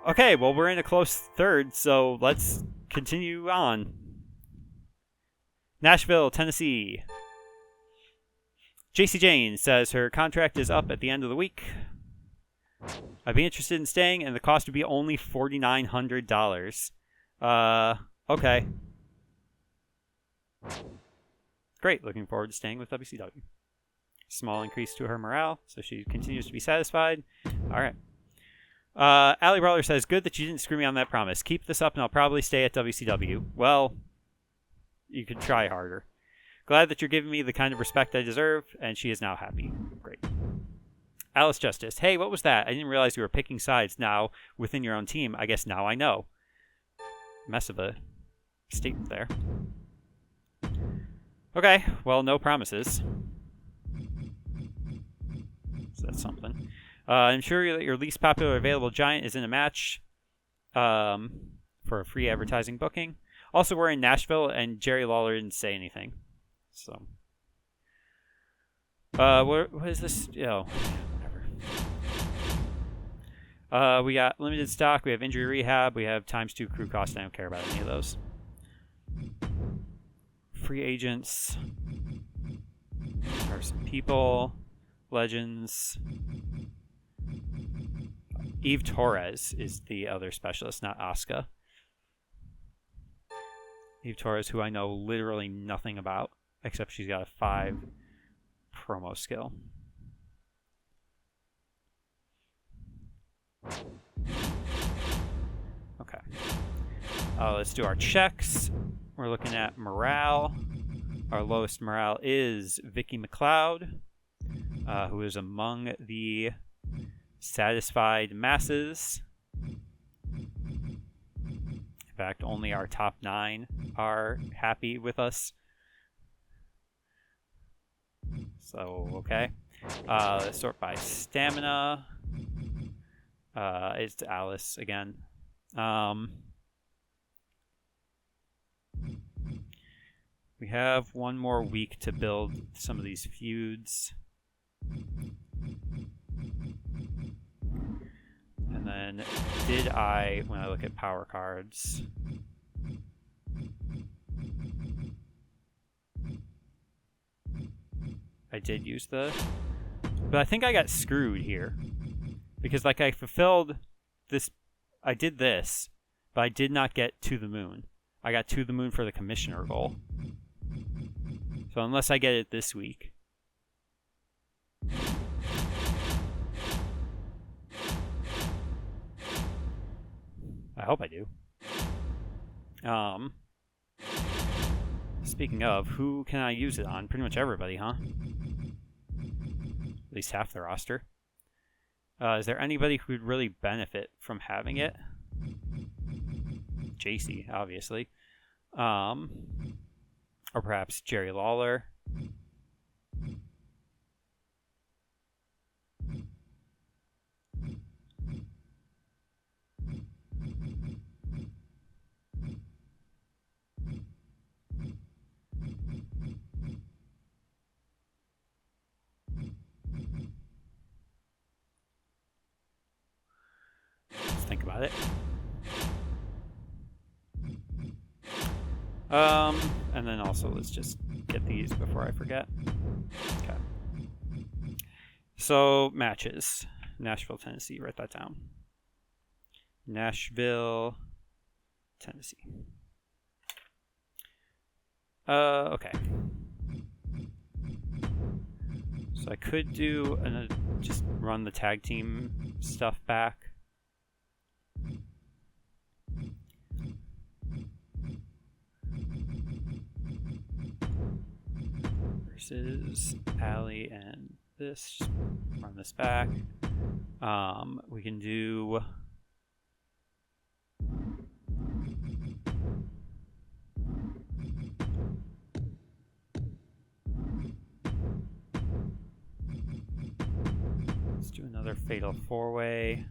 Okay, well, we're in a close third, so let's continue on. Nashville, Tennessee. JC Jane says her contract is up at the end of the week. I'd be interested in staying, and the cost would be only $4,900. Okay. Great, looking forward to staying with WCW. Small increase to her morale, so she continues to be satisfied. All right. Allie Brawler says, good that you didn't screw me on that promise. Keep this up and I'll probably stay at WCW. Well, you could try harder. Glad that you're giving me the kind of respect I deserve, and she is now happy. Great. Alice Justice, hey, what was that? I didn't realize you were picking sides now within your own team. I guess now I know. Mess of a statement there. Okay, well, no promises. So that's something. I'm sure that your least popular available giant is in a match for a free advertising booking. Also, we're in Nashville, and Jerry Lawler didn't say anything. So, what is this? Oh, whatever. We got limited stock. We have injury rehab. We have ×2 crew cost. I don't care about any of those. Free agents. There are some people. Legends. Eve Torres is the other specialist, not Asuka. Eve Torres, who I know literally nothing about, except she's got a 5 promo skill. Okay. Let's do our checks. We're looking at morale. Our lowest morale is Vicky McLeod, who is among the satisfied masses. In fact, only our top 9 are happy with us. So, okay. Let's sort by stamina. It's Alice again. We have one more week to build some of these feuds. And then, when I look at power cards, I did use but I think I got screwed here. Because, I fulfilled this, I did this, but I did not get to the moon. I got to the moon for the commissioner goal. So unless I get it this week. I hope I do. Speaking of, who can I use it on? Pretty much everybody, huh? At least half the roster. Is there anybody who would really benefit from having it? JC, obviously. Or perhaps Jerry Lawler. Let's think about it. And then also let's just get these before I forget. Okay. So, matches. Nashville, Tennessee. Write that down. Nashville, Tennessee. Okay. So I could do just run the tag team stuff back. Versus Allie and this. Just run this back. We can do let's do another fatal 4-way.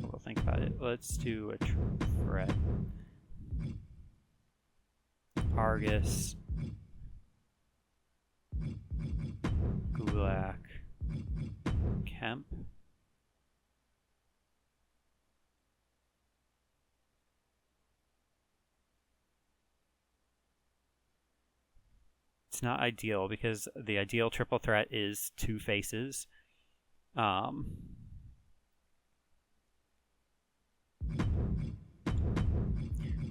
We'll think about it. Let's do a triple threat. Argus, Gulak, Kemp. It's not ideal because the ideal triple threat is 2 faces. I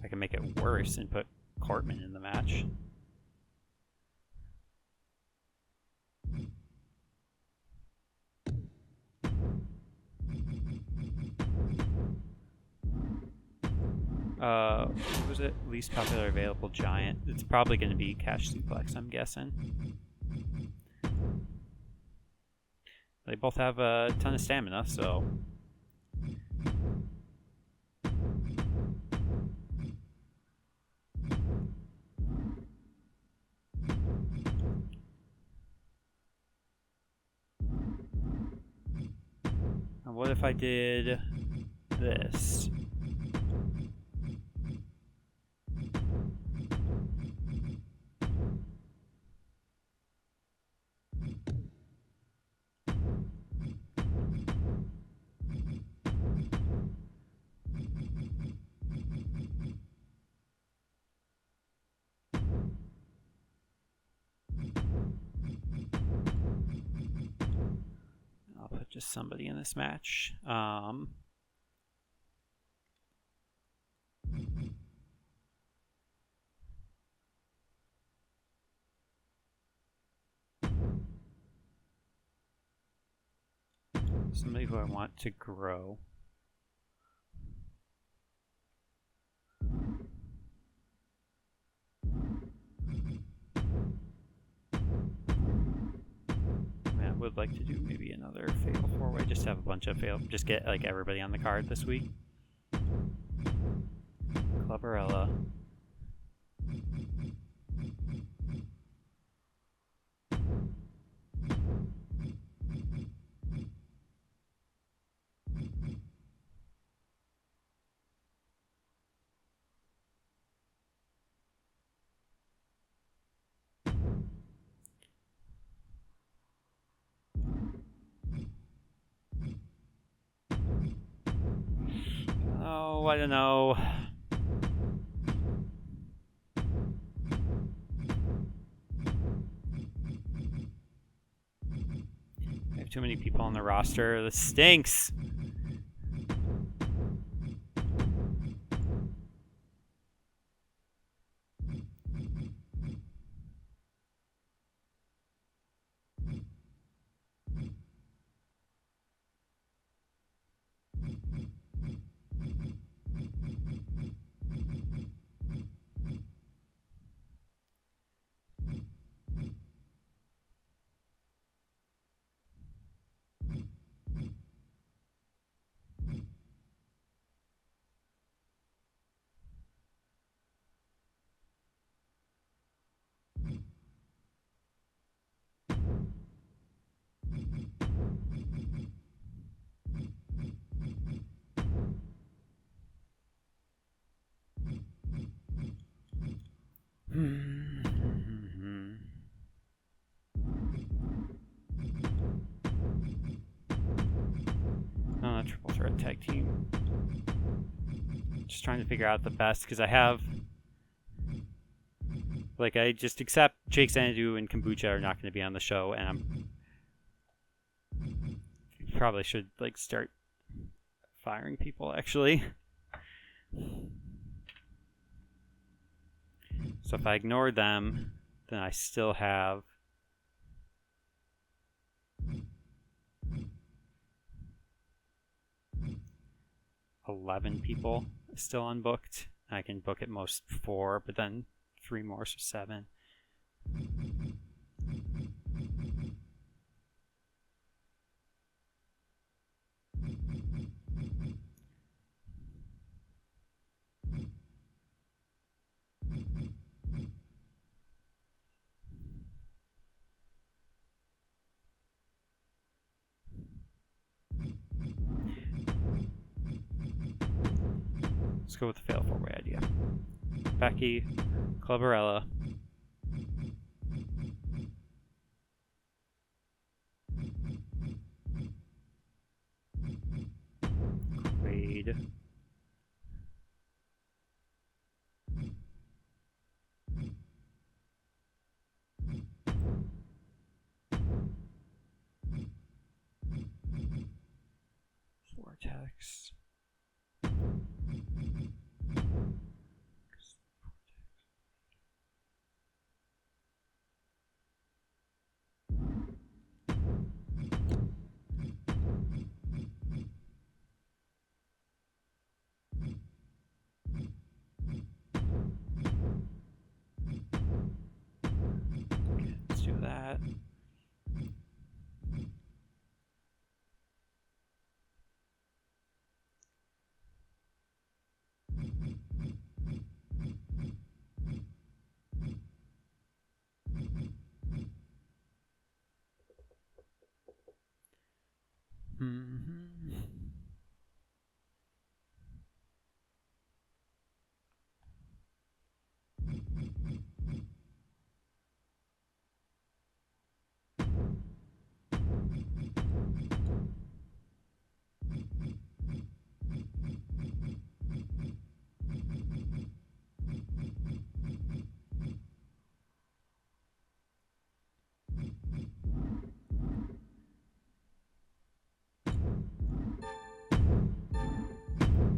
can make it worse and put Cortman in the match. What was it? Least popular available giant. It's probably going to be Cash Suplex, I'm guessing. They both have a ton of stamina, so... And what if I did this? I'll put just somebody in this match. Somebody who I want to grow. I would like to do maybe another Fatal 4-Way, just to have a bunch of just get like everybody on the card this week. Clubberella. Oh, I don't know. I have too many people on the roster. This stinks. Triple threat tag team. Just trying to figure out the best because I have, like, I just accept Jake Xanadu and Kombucha are not going to be on the show, and I'm probably should like start firing people actually. So if I ignore them, then I still have 11 people still unbooked. I can book at most 4, but then 3 more, so 7. Let's go with the fatal 4-way idea. Becky, Clubberella, Quaid, Vortex. Okay, let's do that.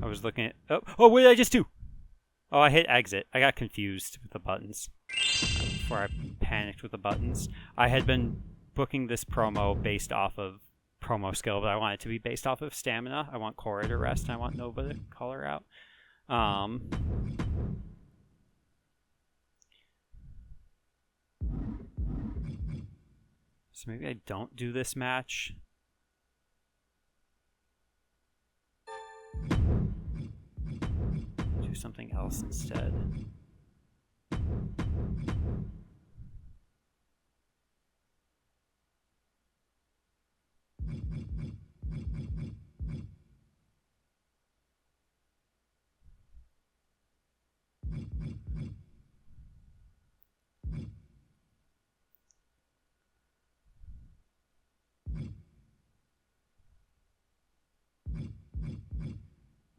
I was looking at... Oh, what did I just do? Oh, I hit exit. I got confused with the buttons before I panicked with the buttons. I had been booking this promo based off of promo skill, but I want it to be based off of stamina. I want Cora to rest, and I want Nova to call her out. So maybe I don't do this match. Do something else instead.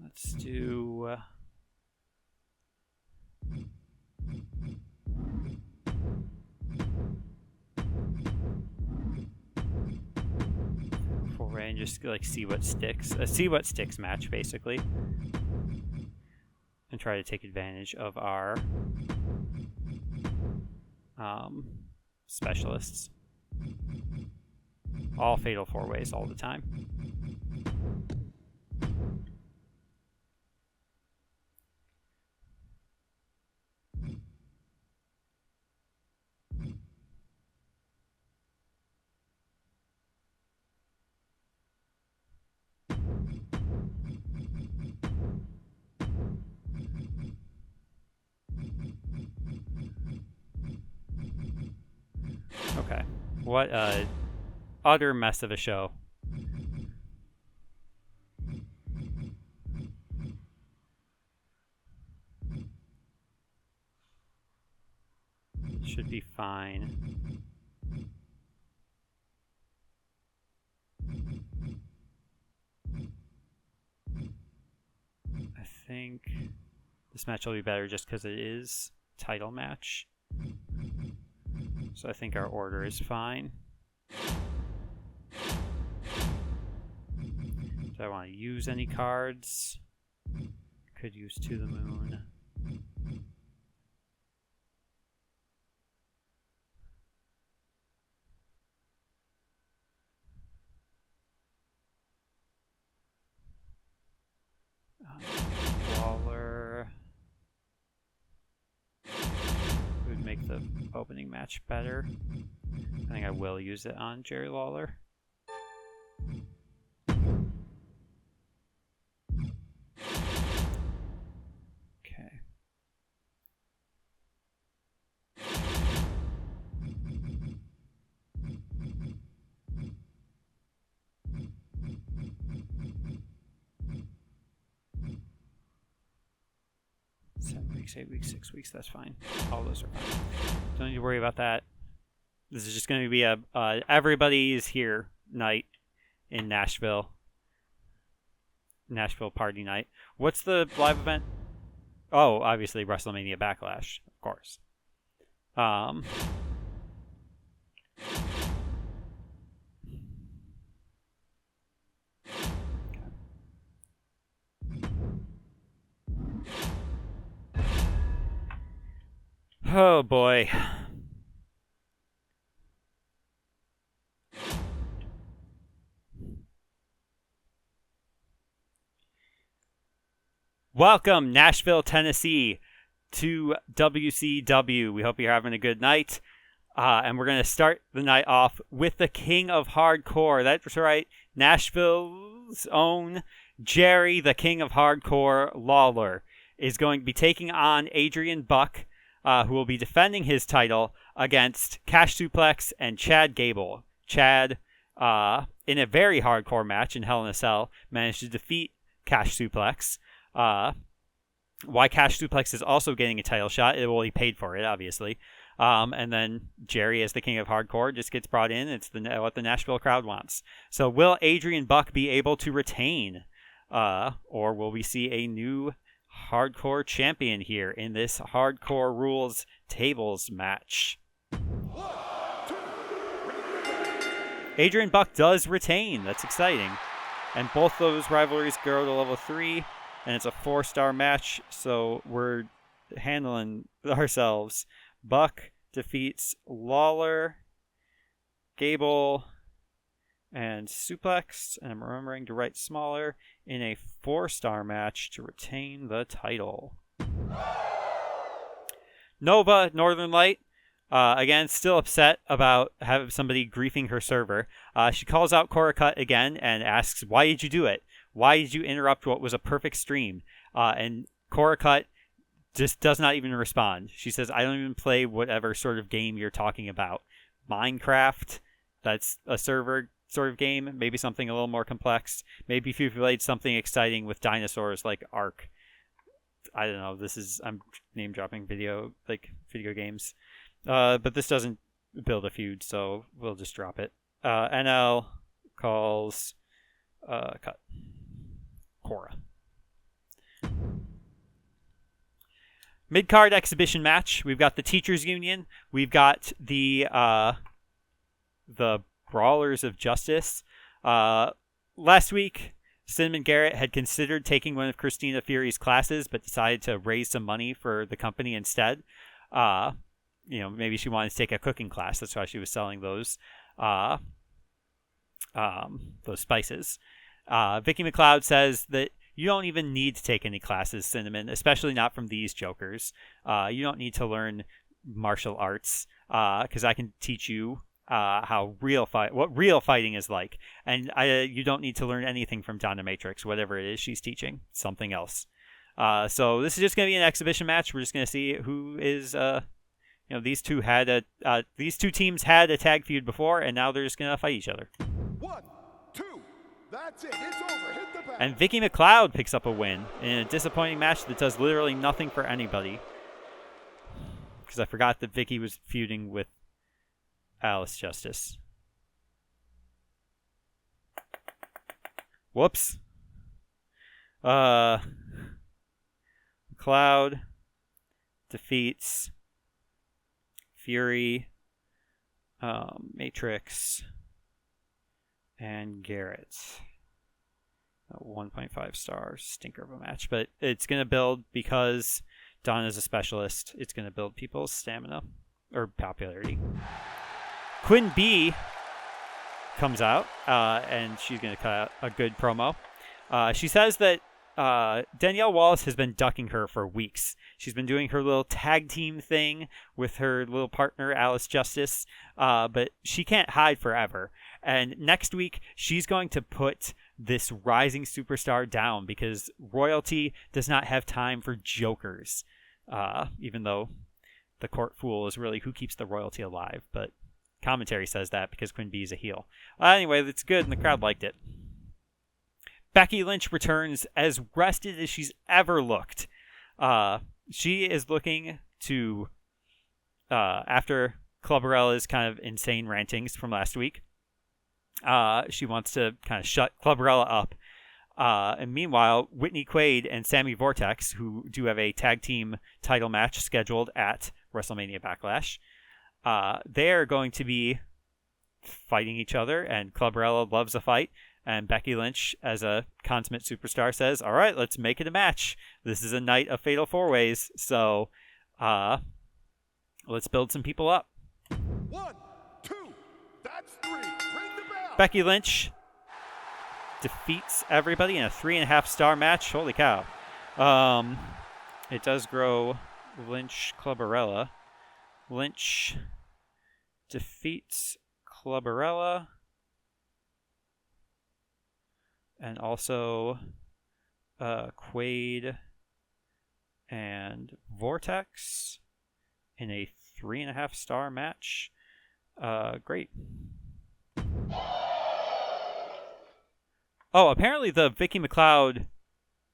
Let's do... full range, just like see what sticks. A see what sticks match, basically. And try to take advantage of our specialists. All fatal 4-ways all the time. Okay. What a utter mess of a show. Should be fine. I think this match will be better just because it is title match. So I think our order is fine. Do I want to use any cards? Could use To the Moon. Waller would make the opening match better. I think I will use it on Jerry Lawler. Okay. Weeks, 8 weeks, 6 weeks, that's fine. All those are fine. Don't need to worry about that. This is just going to be a everybody's here night in Nashville. Nashville party night. What's the live event? Oh, obviously WrestleMania Backlash, of course. Okay. 1, Oh boy. Welcome, Nashville, Tennessee, to WCW. We hope you're having a good night. And we're going to start the night off with the King of Hardcore. That's right, Nashville's own Jerry, the King of Hardcore Lawler, is going to be taking on Adrian Buck, who will be defending his title against Cash Suplex and Chad Gable. Chad, in a very hardcore match in Hell in a Cell, managed to defeat Cash Suplex. Why Cash Suplex is also getting a title shot. Well, he paid for it, obviously. And then Jerry, as the King of Hardcore, just gets brought in. It's what the Nashville crowd wants. So will Adrian Buck be able to retain? Or will we see a new hardcore champion here in this Hardcore Rules Tables match? Adrian Buck does retain. That's exciting. And both those rivalries go to level 3. And it's a 4-star match, so we're handling ourselves. Buck defeats Lawler, Gable, and Suplex. And I'm remembering to write smaller in a 4-star match to retain the title. Nova, Northern Light, again, still upset about having somebody griefing her server. She calls out Cora Cut again and asks, why did you do it? Why did you interrupt what was a perfect stream? And Cora Cut just does not even respond. She says, I don't even play whatever sort of game you're talking about. Minecraft, that's a server sort of game. Maybe something a little more complex. Maybe if you played something exciting with dinosaurs like Ark. I don't know. I'm name dropping video games. But this doesn't build a feud, so we'll just drop it. NL calls Cut. Cora. Mid-card exhibition match. We've got the Teachers Union. We've got the Brawlers of Justice. Last week, Cinnamon Garrett had considered taking one of Christina Fury's classes, but decided to raise some money for the company instead. Maybe she wanted to take a cooking class. That's why she was selling those spices. Vicky McLeod says that you don't even need to take any classes, Cinnamon, especially not from these jokers. You don't need to learn martial arts because I can teach you what real fighting is like. And you don't need to learn anything from Dominatrix, whatever it is she's teaching, something else. So this is just going to be an exhibition match. We're just going to see who is. These two teams had a tag feud before, and now they're just going to fight each other. 1, 2, that's it. It's over. Hit the bag. And Vicky McLeod picks up a win in a disappointing match that does literally nothing for anybody. Because I forgot that Vicky was feuding with Alice Justice. Whoops. McLeod defeats Fury, Matrix, and Garrett. 1.5 stars, stinker of a match, but it's going to build because Donna's a specialist. It's going to build people's stamina or popularity. Quinn B comes out, and she's going to cut out a good promo. She says that Danielle Wallace has been ducking her for weeks. She's been doing her little tag team thing with her little partner, Alice Justice, but she can't hide forever. And next week, she's going to put this rising superstar down because royalty does not have time for jokers, even though the court fool is really who keeps the royalty alive. But commentary says that because Quinn B is a heel. Anyway, that's good, and the crowd liked it. Becky Lynch returns as rested as she's ever looked. She is looking to, after Clubberella's kind of insane rantings from last week, she wants to kind of shut Clubberella up. And meanwhile, Whitney Quaid and Sammy Vortex, who do have a tag team title match scheduled at WrestleMania Backlash, they are going to be fighting each other, and Clubberella loves a fight. And Becky Lynch, as a consummate superstar, says, all right, let's make it a match. This is a night of fatal four-ways. So Let's build some people up. 1, 2, that's 3. Ring the bell. Becky Lynch defeats everybody in a 3.5-star match. Holy cow. It does grow Lynch Clubbarella. Lynch defeats Clubbarella. And also Quaid and Vortex in a 3.5-star match. Great. Oh, apparently the Vicky McLeod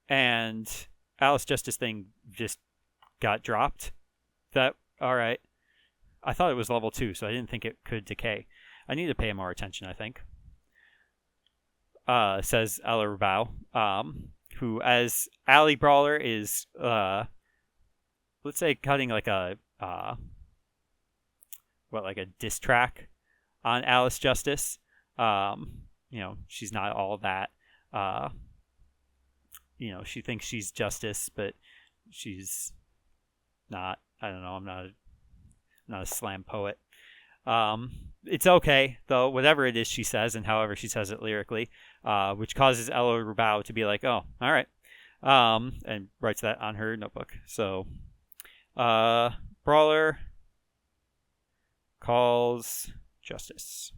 and Alice Justice thing just got dropped. All right. I thought it was level 2, so I didn't think it could decay. I need to pay more attention, I think. Says Ella Rubau, who, as Alley Brawler, is, let's say, cutting like a diss track on Alice Justice. She's not all that. She thinks she's Justice, but she's not. I don't know. I'm not a slam poet. It's okay, though, whatever it is she says and however she says it lyrically, which causes Ella Rubau to be like, oh, all right, and writes that on her notebook. So, Brawler calls Justice.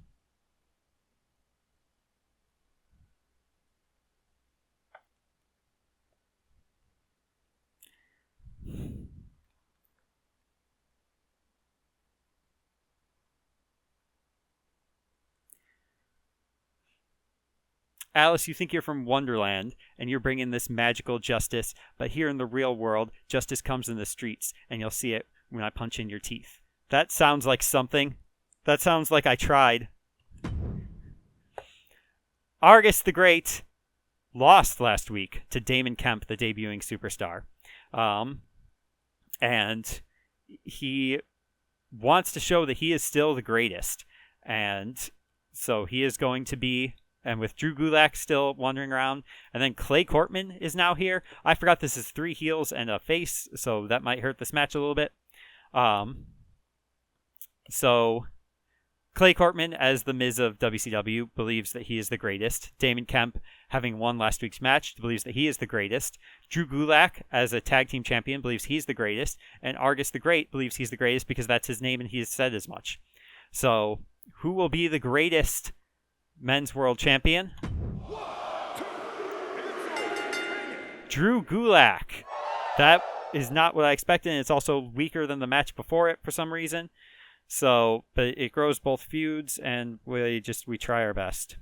Alice, you think you're from Wonderland, and you're bringing this magical justice, but here in the real world, justice comes in the streets, and you'll see it when I punch in your teeth. That sounds like something. That sounds like I tried. Argus the Great lost last week to Damon Kemp, the debuting superstar. And he wants to show that he is still the greatest. And so he is going to be... And with Drew Gulak still wandering around. And then Clay Cortman is now here. I forgot this is 3 heels and a face, so that might hurt this match a little bit. So Clay Cortman, as the Miz of WCW, believes that he is the greatest. Damon Kemp, having won last week's match, believes that he is the greatest. Drew Gulak, as a tag team champion, believes he's the greatest. And Argus the Great believes he's the greatest because that's his name and he has said as much. So who will be the greatest men's world champion? 1, 2, it's over. Drew Gulak. That is not what I expected, and it's also weaker than the match before it for some reason. So, but it grows both feuds, and we try our best.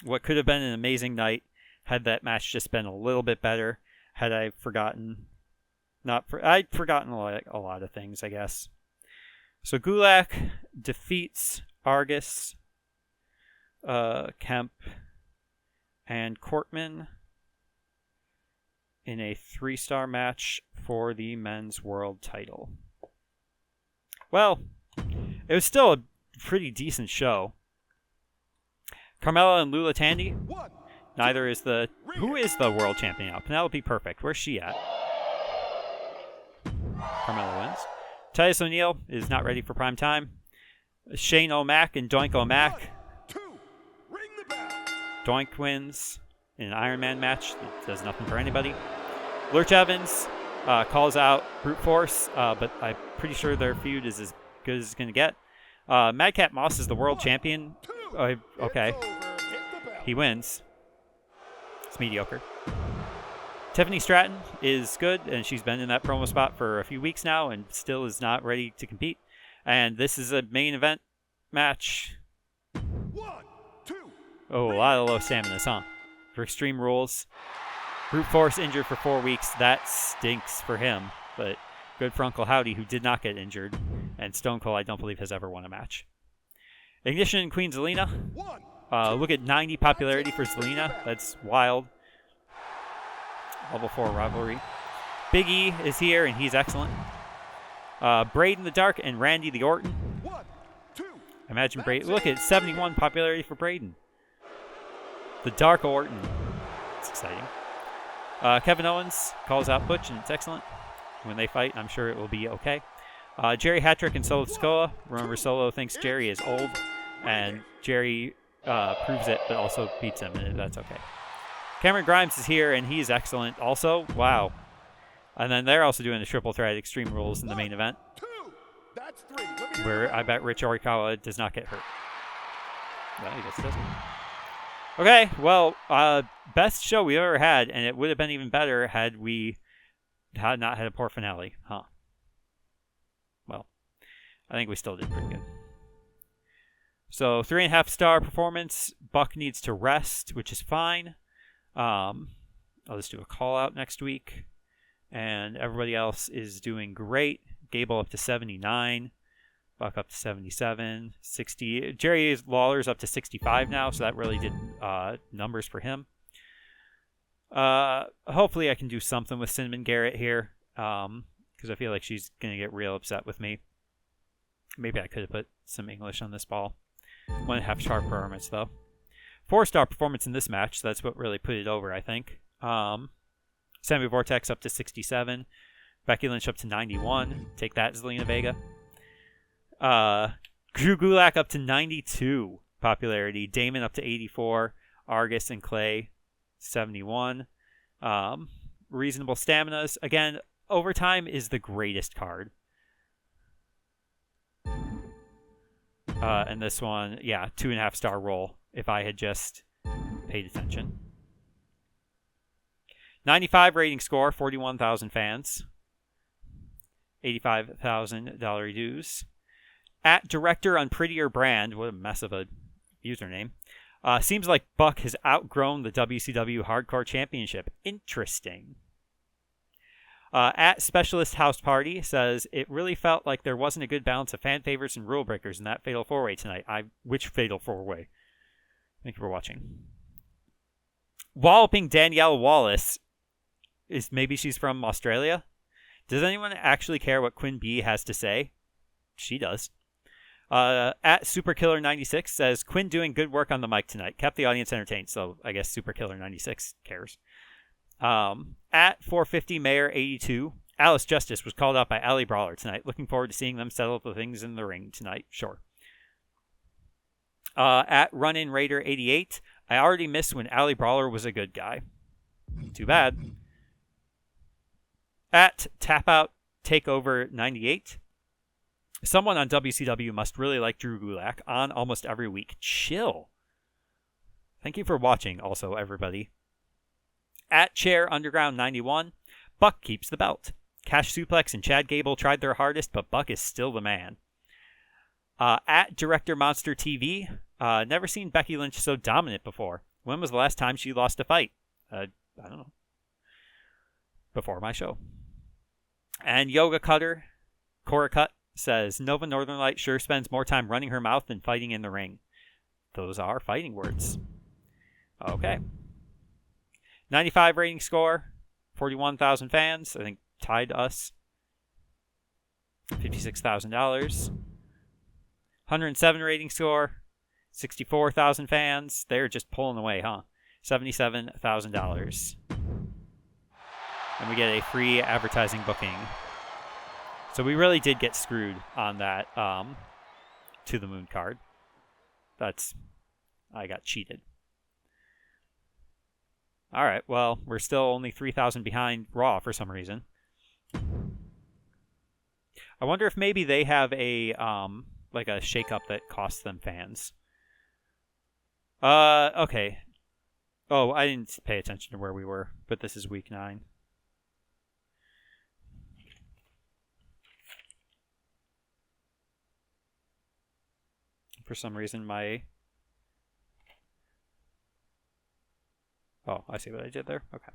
What could have been an amazing night had that match just been a little bit better. Had I forgotten, I'd forgotten a lot of things, I guess. So Gulak defeats Argus, Kemp, and Cortman in a 3-star match for the men's world title. Well, it was still a pretty decent show. Carmella and Lula Tandy. 1, Neither is the... Who is the world champion now? Penelope Perfect. Where's she at? Carmella wins. Titus O'Neil is not ready for prime time. Shane O'Mac and Doink O'Mac. 2, ring the bell. Doink wins in an Iron Man match that does nothing for anybody. Lurch Evans calls out Brute Force, but I'm pretty sure their feud is as good as it's going to get. Madcap Moss is the world champion. 2, Okay. it's over. Hit the bell. He wins. It's mediocre. Tiffany Stratton is good, and she's been in that promo spot for a few weeks now and still is not ready to compete. And this is a main event match. 1, 2, Oh, a lot of low stamina, huh? For Extreme Rules. Brute Force injured for 4 weeks. That stinks for him, but good for Uncle Howdy, who did not get injured. And Stone Cold, I don't believe, has ever won a match. Ignition and Queen Zelina. 1, Look at 90 popularity for Zelina. That's wild. Level 4 rivalry. Big E is here, and he's excellent. Braden the Dark and Randy the Orton. 1, 2. Imagine Braden. Look at 71 popularity for Braden. The Dark Orton. It's exciting. Kevin Owens calls out Butch, and it's excellent. When they fight, I'm sure it will be okay. Jerry Hattrick and Solo Sikoa. Remember, Solo thinks Jerry is old, and Jerry proves it, but also beats him, and that's okay. Cameron Grimes is here, and he's excellent also. Wow. And then they're also doing the triple threat Extreme Rules in the main event, where I bet Rich Orikawa does not get hurt. Well, I guess he doesn't. Okay, well, best show we ever had, and it would have been even better had we had not had a poor finale, huh? Well, I think we still did pretty good. So 3.5 star performance. Buck needs to rest, which is fine. I'll just do a call out next week. And everybody else is doing great. Gable up to 79. Buck up to 77. 60. Jerry Lawler's up to 65 now, so that really did numbers for him. Hopefully I can do something with Cinnamon Garrett here, because I feel like she's going to get real upset with me. Maybe I could have put some English on this ball. 1.5 star performance, though. 4-star performance in this match, so that's what really put it over, I think. Sammy Vortex up to 67. Becky Lynch up to 91. Take that, Zelina Vega. Drew Gulak up to 92 popularity. Damon up to 84. Argus and Clay 71. Reasonable staminas. Again, overtime is the greatest card. And this one, yeah, 2.5 star roll if I had just paid attention. 95 rating score, 41,000 fans. $85,000 dues. At Director on Prettier Brand, what a mess of a username. Seems like Buck has outgrown the WCW Hardcore Championship. Interesting. At Specialist House Party says, it really felt like there wasn't a good balance of fan favorites and rule breakers in that Fatal 4-Way tonight. Which Fatal 4-Way? Thank you for watching. Walloping Danielle Wallace. Maybe she's from Australia? Does anyone actually care what Quinn B has to say? She does. At Superkiller96 says, Quinn doing good work on the mic tonight. Kept the audience entertained, so I guess Superkiller96 cares. At 450 Mayor 82, Alice Justice was called out by Ali Brawler tonight. Looking forward to seeing them settle the things in the ring tonight. Sure. At Run-In Raider 88, I already missed when Ali Brawler was a good guy. Too bad. At Tap Out Takeover 98, someone on WCW must really like Drew Gulak on almost every week. Chill. Thank you for watching, also, everybody. At Chair Underground 91, Buck keeps the belt. Cash Suplex and Chad Gable tried their hardest, but Buck is still the man. At Director Monster TV, never seen Becky Lynch so dominant before. When was the last time she lost a fight? I don't know. Before my show. And Yoga Cutter, Cora Cut, says, Nova Northern Light sure spends more time running her mouth than fighting in the ring. Those are fighting words. Okay. 95 rating score, 41,000 fans, I think tied us. $56,000. 107 rating score, 64,000 fans. They're just pulling away, huh? $77,000. And we get a free advertising booking. So we really did get screwed on that To the Moon card. I got cheated. All right, well, we're still only 3,000 behind Raw for some reason. I wonder if maybe they have a like a shakeup that costs them fans. Okay. Oh, I didn't pay attention to where we were, but this is week 9. For some reason, Oh, I see what I did there. Okay.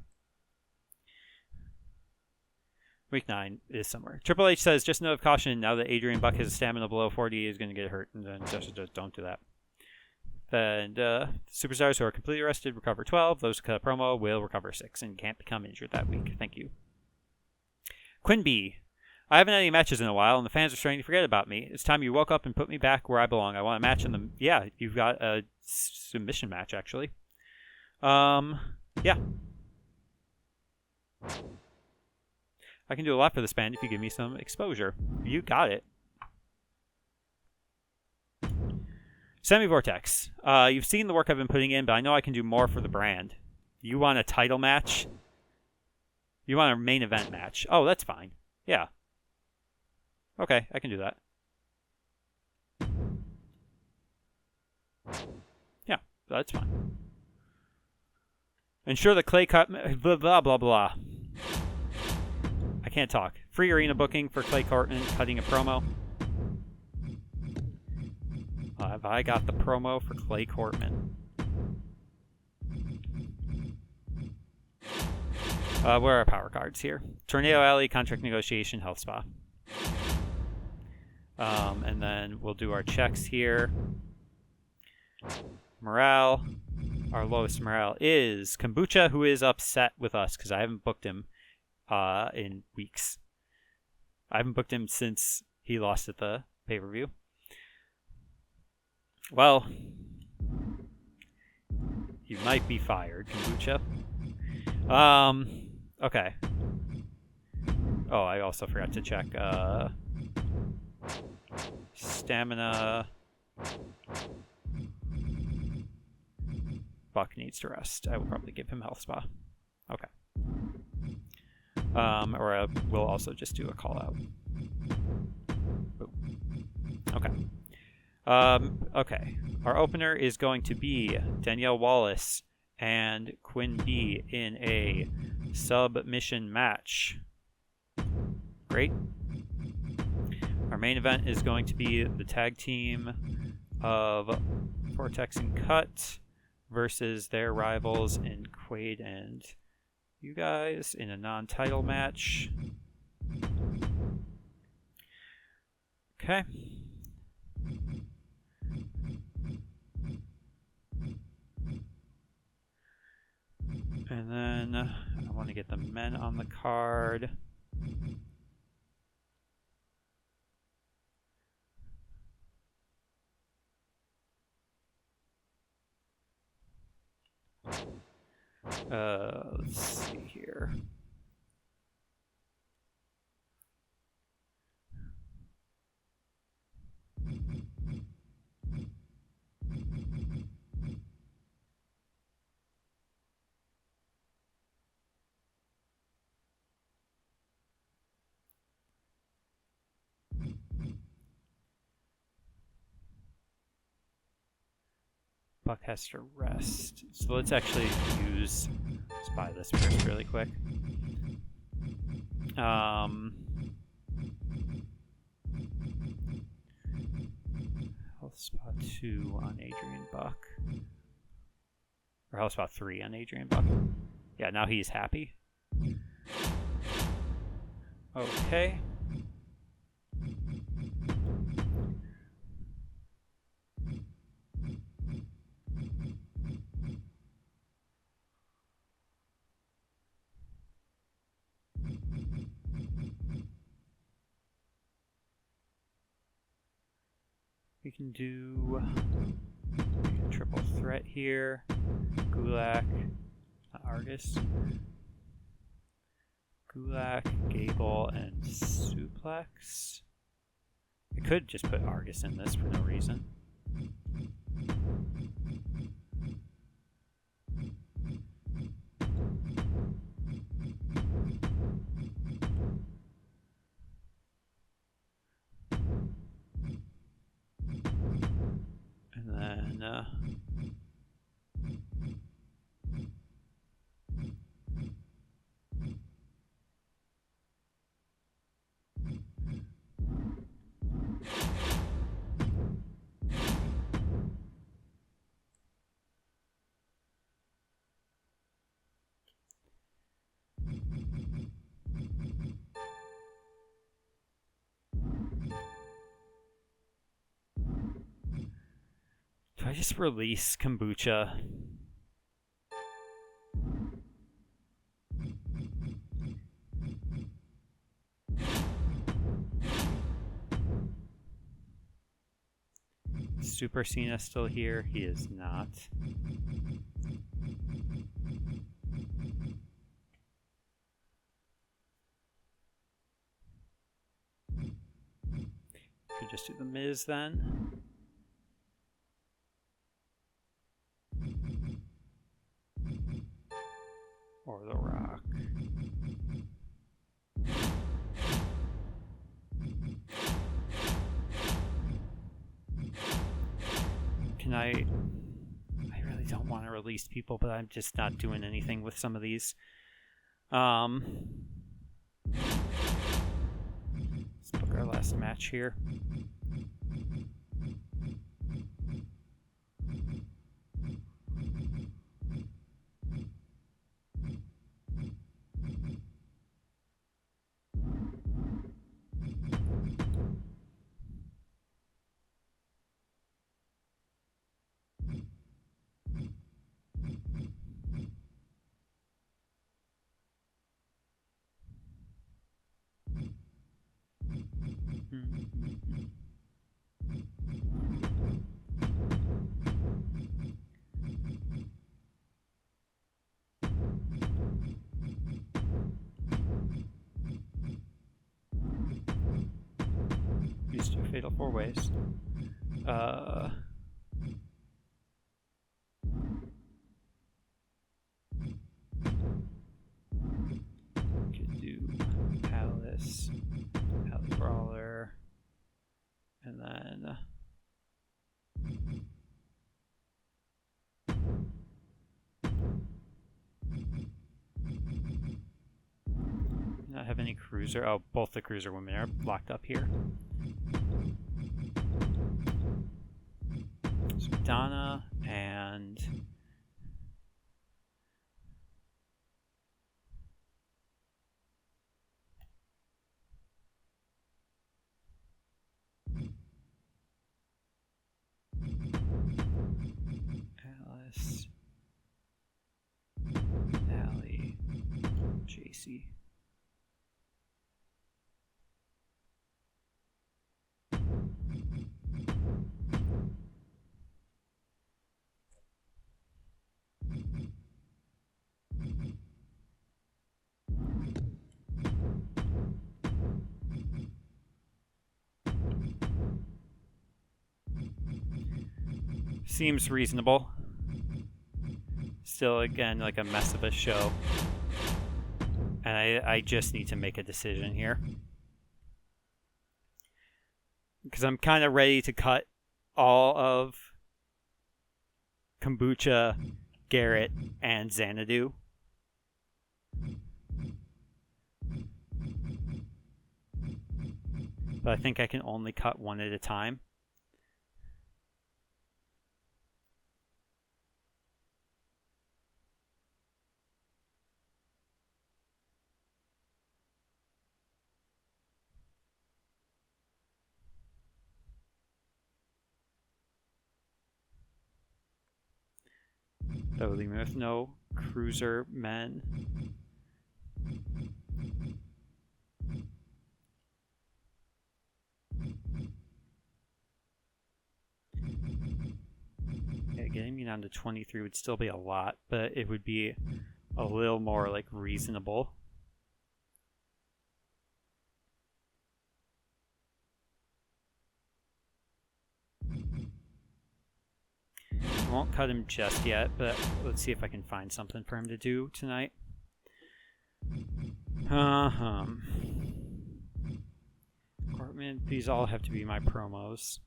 Week 9 is somewhere. Triple H says, just note of caution, now that Adrian Buck has a stamina below 40, he's going to get hurt. And then just don't do that. And superstars who are completely rested recover 12. Those who cut a promo will recover 6 and can't become injured that week. Thank you. Quinn B. I haven't had any matches in a while, and the fans are starting to forget about me. It's time you woke up and put me back where I belong. I want a match in the... Yeah, you've got a submission match, actually. Yeah. I can do a lot for this band if you give me some exposure. You got it. Semi-Vortex. You've seen the work I've been putting in, but I know I can do more for the brand. You want a title match? You want a main event match? Oh, that's fine. Yeah. Okay, I can do that. Yeah, that's fine. Ensure the clay cut... Blah, blah, blah, blah. I can't talk. Free arena booking for Clay Courtman cutting a promo. Have I got the promo for Clay Courtman? Where are power cards here? Tornado Alley, contract negotiation, health spa. And then we'll do our checks here. Morale. Our lowest morale is Kombucha, who is upset with us because I haven't booked him in weeks. I haven't booked him since he lost at the pay-per-view. Well, you might be fired, Kombucha. Okay. Oh, I also forgot to check stamina. Buck needs to rest. I will probably give him health spa. Okay. Or we'll also just do a call out. Boom. Okay. Okay. Our opener is going to be Danielle Wallace and Quinn B in a submission match. Great. Our main event is going to be the tag team of Vortex and Cut versus their rivals in Quaid and you guys in a non-title match. Okay. And then I want to get the men on the card. Let's see here. Buck has to rest. So let's actually let's buy this first really quick. Health spot 2 on Adrian Buck. Or health spot 3 on Adrian Buck. Yeah, now he's happy. Okay. We can do a triple threat here. Gulak, not Argus. Gulak, Gable, and Suplex. I could just put Argus in this for no reason. And then do I just release Kombucha? Super Cena still here? He is not. Could just do the Miz then. Or The Rock. Can I really don't want to release people, but I'm just not doing anything with some of these. Let's book our last match here. These two fatal 4-ways. Could do Alice, Alley Brawler, and then not have any cruiser. Oh, both the cruiser women are locked up here. So Donna and Alice, Allie, JC. Seems reasonable. Still, again, like a mess of a show. And I just need to make a decision here. Because I'm kind of ready to cut all of Kombucha, Garrett, and Xanadu. But I think I can only cut one at a time. That would leave me with no cruiser men. Yeah, getting me down to 23 would still be a lot, but it would be a little more like reasonable. I won't cut him just yet, but let's see if I can find something for him to do tonight. Courtman, these all have to be my promos.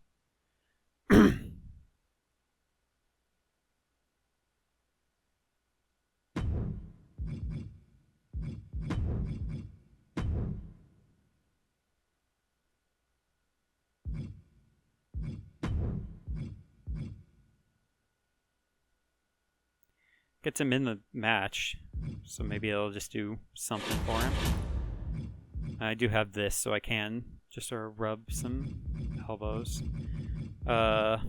Gets him in the match, so maybe it'll just do something for him. I do have this, so I can just sort of rub some elbows. We'll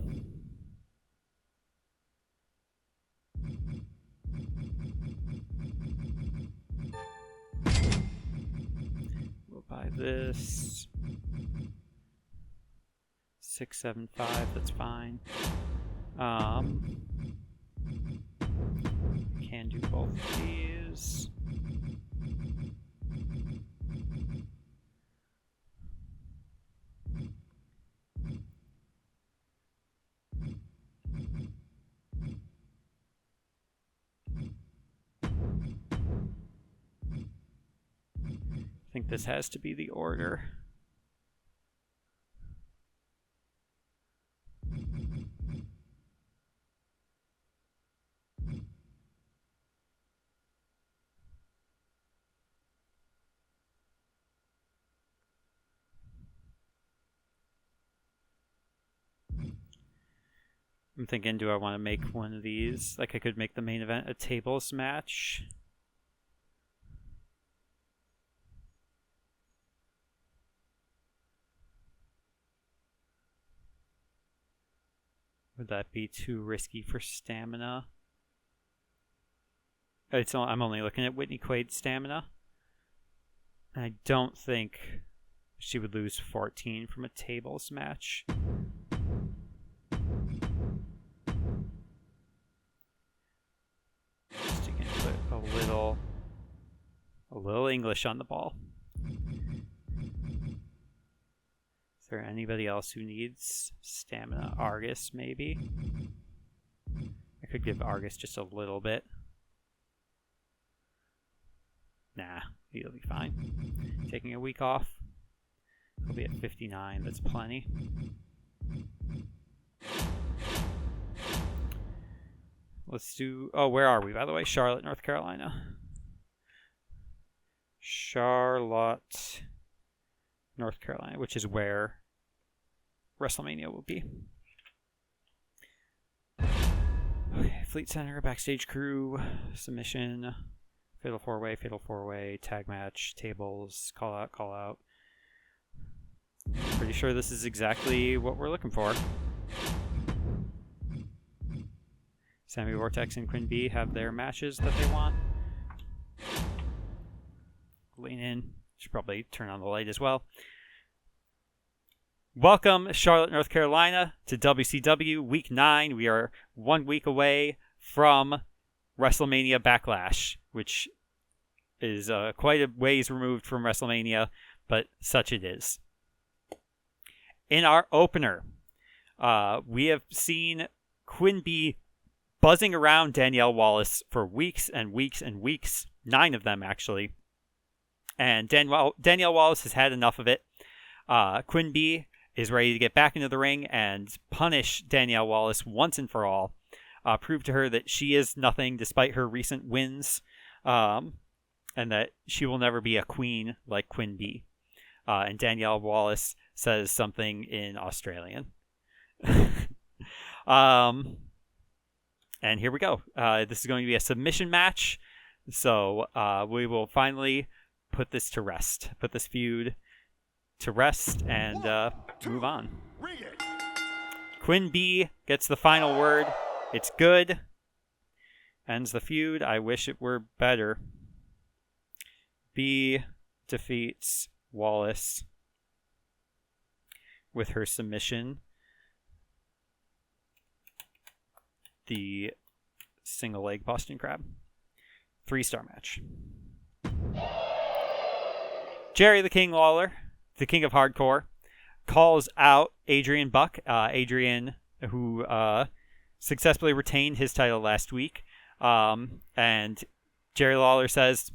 buy this. 675, that's fine. Can do both of these. think this has to be the order. I'm thinking, do I want to make one of these? Like, I could make the main event a tables match. Would that be too risky for stamina? I'm only looking at Whitney Quaid's stamina. I don't think she would lose 14 from a tables match. Just to put a little English on the ball. Is there anybody else who needs stamina? Argus, maybe? I could give Argus just a little bit. Nah, he'll be fine. Taking a week off. He'll be at 59. That's plenty. Let's do... Oh, where are we, by the way? Charlotte, North Carolina. Charlotte, North Carolina, which is where WrestleMania will be. Okay, Fleet Center, backstage crew, submission, fatal four-way, tag match, tables, call out. Pretty sure this is exactly what we're looking for. Sammy Vortex and Quinn B have their matches that they want. Lean in. Should probably turn on the light as well. Welcome, Charlotte, North Carolina, to WCW Week 9. We are 1 week away from WrestleMania Backlash, which is quite a ways removed from WrestleMania, but such it is. In our opener, we have seen Quinn B buzzing around Danielle Wallace for weeks and weeks and weeks. 9 of them, actually. And Danielle Wallace has had enough of it. Quinn B is ready to get back into the ring and punish Danielle Wallace once and for all. Prove to her that she is nothing despite her recent wins. And that she will never be a queen like Quinn B. And Danielle Wallace says something in Australian. And here we go. This is going to be a submission match. So we will finally put this to rest. Put this feud to rest and move on. Quinn B gets the final word. It's good. Ends the feud. I wish it were better. B defeats Wallace with her submission. The single leg Boston Crab. 3-star match. Jerry the King Lawler, the King of Hardcore, calls out Adrian Buck. Adrian, who successfully retained his title last week. And Jerry Lawler says,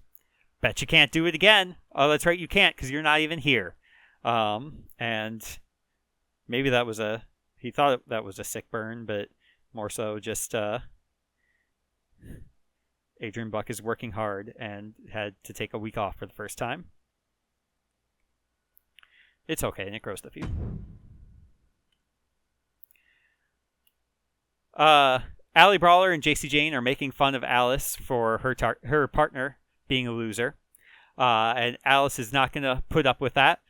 "Bet you can't do it again." Oh, that's right, you can't, because you're not even here. And maybe that was he thought that was a sick burn, but more so just Adrian Buck is working hard and had to take a week off for the first time. It's okay, Nick grows the feud. Allie Brawler and JC Jane are making fun of Alice for her partner being a loser. And Alice is not going to put up with that.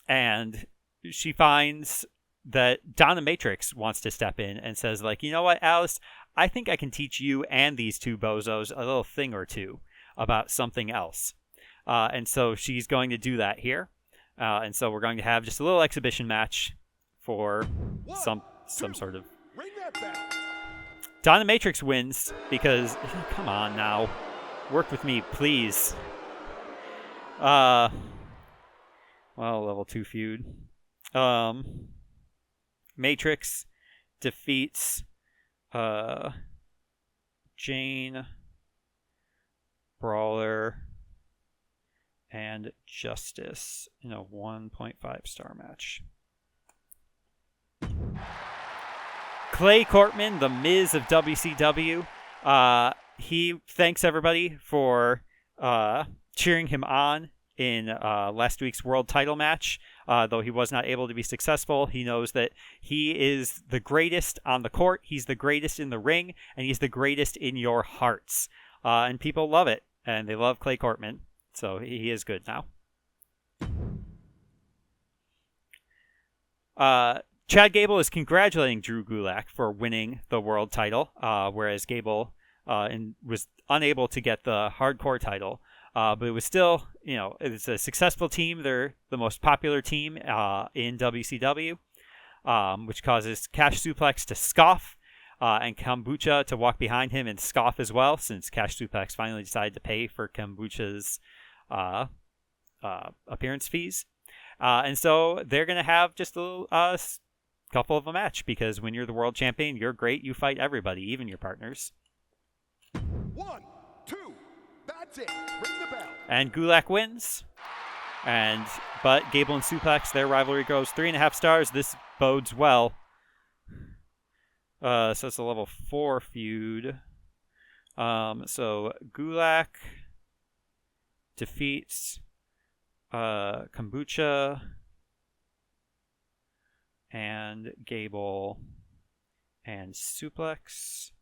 And she finds that Donna Matrix wants to step in and says, like, you know what, Alice, I think I can teach you and these two bozos a little thing or two about something else. And so she's going to do that here. And so we're going to have just a little exhibition match for some sort of... Donna Matrix wins because... Come on now. Work with me, please. Well, level 2 feud. Matrix defeats Jane, Brawler, and Justice in a 1.5-star match. Clay Courtman, the Miz of WCW, he thanks everybody for cheering him on in last week's world title match. Though he was not able to be successful, he knows that he is the greatest on the court, he's the greatest in the ring, and he's the greatest in your hearts. And people love it, and they love Clay Courtman, so he is good now. Chad Gable is congratulating Drew Gulak for winning the world title, whereas Gable was unable to get the hardcore title. But it was still, it's a successful team. They're the most popular team in WCW, which causes Cash Suplex to scoff and Kombucha to walk behind him and scoff as well, since Cash Suplex finally decided to pay for Kombucha's appearance fees. And so they're going to have just a little couple of a match, because when you're the world champion, you're great. You fight everybody, even your partners. 1, 2, that's it. Ring the bell. And Gulak wins. But Gable and Suplex, their rivalry goes 3.5 stars. This bodes well. So it's a level 4 feud. So Gulak defeats Kombucha and Gable and Suplex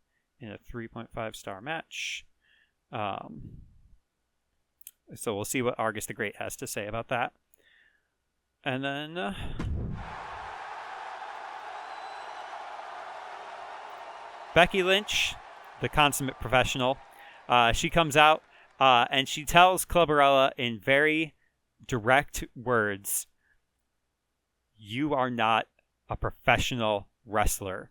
in a 3.5-star match. So we'll see what Argus the Great has to say about that. And then Becky Lynch, the consummate professional, she comes out and she tells Clubberella in very direct words, "You are not a professional wrestler.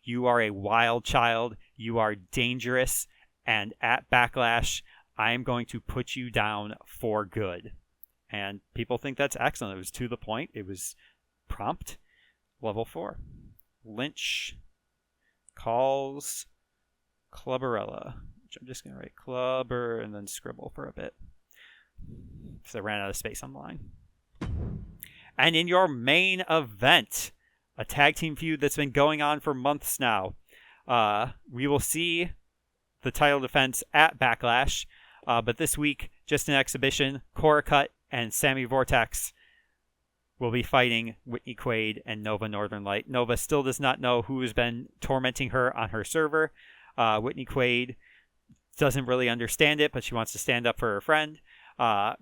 You are a wild child. You are dangerous. And at Backlash, I am going to put you down for good." And people think that's excellent. It was to the point. It was prompt. Level 4. Lynch calls Clubberella, which I'm just going to write Clubber and then scribble for a bit, because I ran out of space on the line. And in your main event, a tag team feud that's been going on for months now, we will see the title defense at Backlash. But this week, just an exhibition, Cora Cut and Sammy Vortex will be fighting Whitney Quaid and Nova Northern Light. Nova still does not know who has been tormenting her on her server. Whitney Quaid doesn't really understand it, but she wants to stand up for her friend.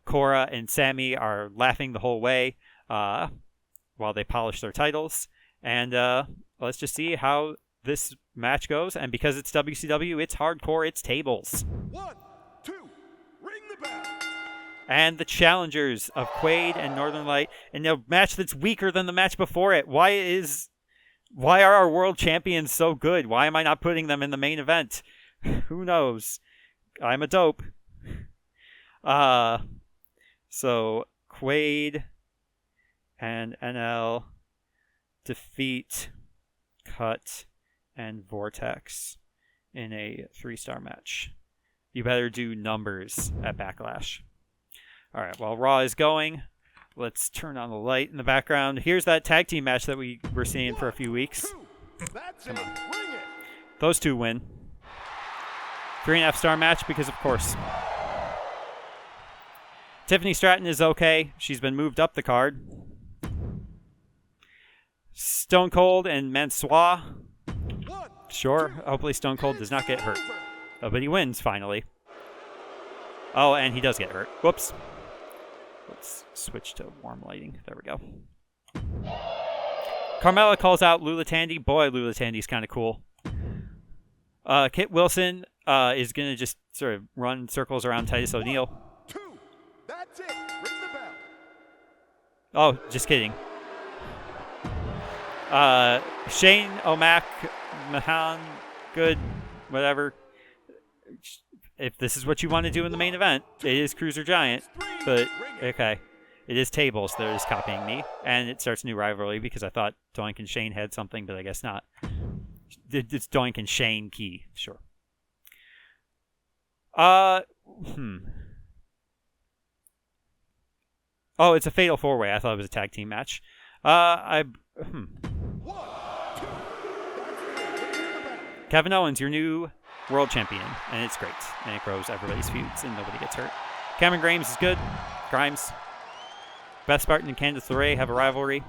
Cora and Sammy are laughing the whole way while they polish their titles. And let's just see how this match goes. And because it's WCW, it's hardcore, it's tables. 1, 2, ring the bell. And the challengers of Quaid and Northern Light in a match that's weaker than the match before it. Why are our world champions so good? Why am I not putting them in the main event? Who knows? I'm a dope. So Quaid and NL defeat Cut and Vortex in a 3-star match. You better do numbers at Backlash. All right, while Raw is going, let's turn on the light in the background. Here's that tag team match that we were seeing for a few weeks. 2, that's it. Ring it. Those two win. 3.5-star match because, of course. Tiffany Stratton is okay. She's been moved up the card. Stone Cold and Mansoor. Sure, hopefully Stone Cold does not get hurt. Oh, but he wins, finally. Oh, and he does get hurt. Whoops. Let's switch to warm lighting. There we go. Carmella calls out Lula Tandy. Boy, Lula Tandy's kind of cool. Kit Wilson is going to just sort of run circles around Titus O'Neil. 1, 2, that's it. Ring the bell. Oh, just kidding. Shane O'Mac, Mahan, good, whatever. If this is what you want to do in the main event, it is Cruiser Giant, but okay. It is tables that is copying me, and it starts a new rivalry because I thought Doink and Shane had something, but I guess not. It's Doink and Shane Key, sure. Oh, it's a fatal 4-way. I thought it was a tag team match. Kevin Owens, your new world champion, and it's great. And it grows everybody's feuds, and nobody gets hurt. Cameron Grimes is good. Grimes. Beth Spartan and Candice LeRae have a rivalry.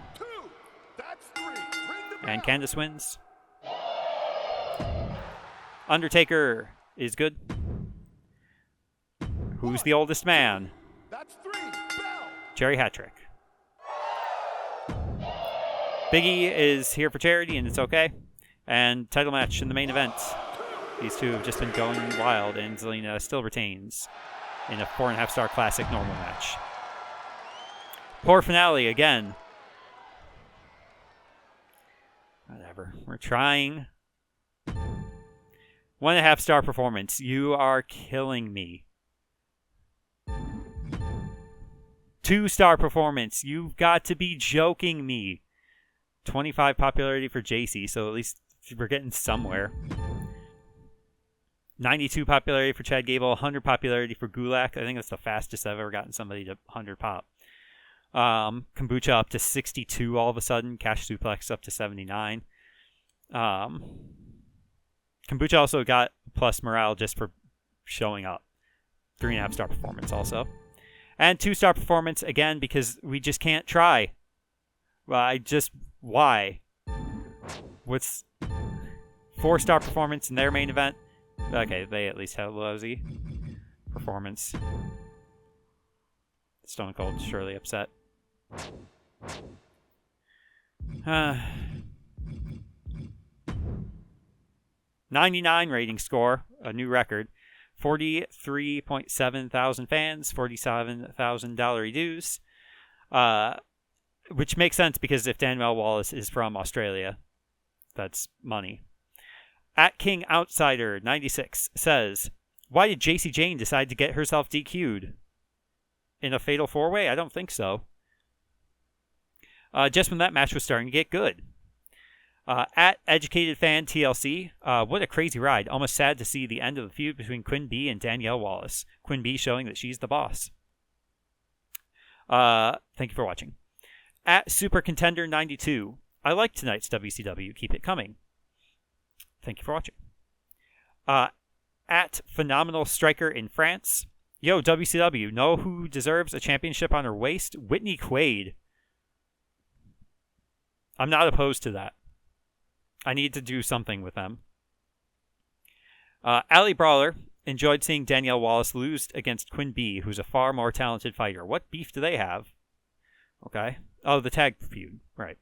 And Candice wins. Undertaker is good. Who's the oldest man? Jerry Hattrick. Biggie is here for charity, and it's okay. And title match in the main event. These two have just been going wild, and Zelina still retains in a 4.5-star classic normal match. Poor finale again. Whatever. We're trying. 1.5-star performance. You are killing me. 2-star performance. You've got to be joking me. 25 popularity for JC, so at least we're getting somewhere. 92 popularity for Chad Gable. 100 popularity for Gulak. I think that's the fastest I've ever gotten somebody to 100 pop. Kombucha up to 62 all of a sudden. Cash Suplex up to 79. Kombucha also got plus morale just for showing up. 3.5-star performance also. And 2-star performance again because we just can't try. Why? What's 4-star performance in their main event? Okay, they at least have lousy performance. Stone Cold surely upset. 99 rating score, a new record. 43.7 thousand fans, $47,000 dues. Which makes sense because if Danielle Wallace is from Australia, that's money. At King Outsider 96 says, why did JC Jane decide to get herself DQ'd? In a fatal 4-way? I don't think so. Just when that match was starting to get good. At Educated Fan TLC, what a crazy ride. Almost sad to see the end of the feud between Quinn B and Danielle Wallace. Quinn B showing that she's the boss. Thank you for watching. At Super Contender 92, I like tonight's WCW. Keep it coming. Thank you for watching. At Phenomenal Striker in France, yo, WCW, know who deserves a championship on her waist? Whitney Quaid. I'm not opposed to that. I need to do something with them. Alley Brawler enjoyed seeing Danielle Wallace lose against Quinn B, who's a far more talented fighter. What beef do they have? Okay. Oh, the tag feud. Right.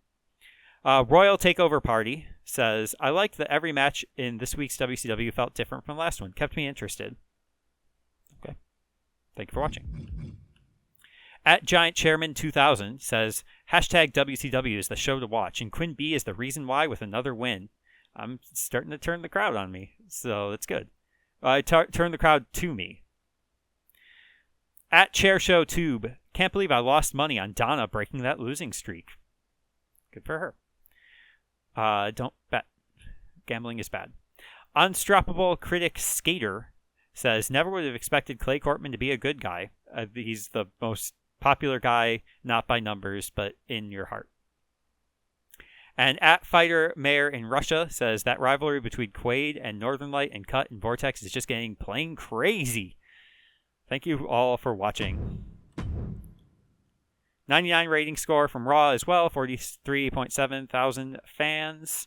Royal Takeover Party says, I liked that every match in this week's WCW felt different from the last one. Kept me interested. Okay. Thank you for watching. At Giant Chairman 2000 says, hashtag WCW is the show to watch, and Quinn B is the reason why with another win. I'm starting to turn the crowd on me, so that's good. Turn the crowd to me. At Chair Show Tube, can't believe I lost money on Donna breaking that losing streak. Good for her. Don't bet. Gambling is bad. Unstoppable Critic Skater says, never would have expected Clay Cortman to be a good guy. He's the most popular guy, not by numbers, but in your heart. And at Fighter Mayor in Russia says, that rivalry between Quaid and Northern Light and Cut and Vortex is just getting plain crazy. Thank you all for watching. 99 rating score from Raw as well. 43.7 thousand fans.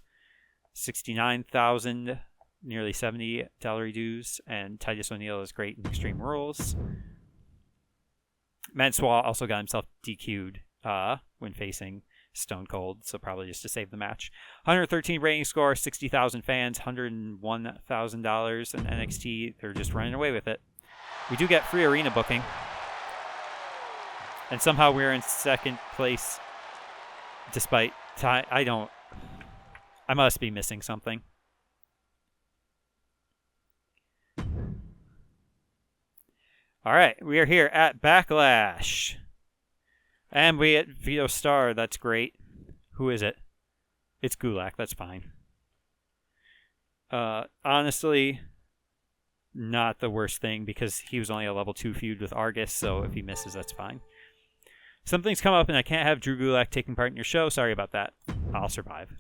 69,000, nearly $70 dues. And Titus O'Neil is great in Extreme Rules. Mansoor also got himself DQ'd when facing Stone Cold, so probably just to save the match. 113 rating score, 60,000 fans, $101,000, and NXT, they're just running away with it. We do get free arena booking. And somehow we're in second place despite I must be missing something. All right, we are here at Backlash. And we at Vito Star, that's great. Who is it? It's Gulak, that's fine. Honestly, not the worst thing because he was only a level 2 feud with Argus, so if he misses, that's fine. Something's come up and I can't have Drew Gulak taking part in your show. Sorry about that. I'll survive.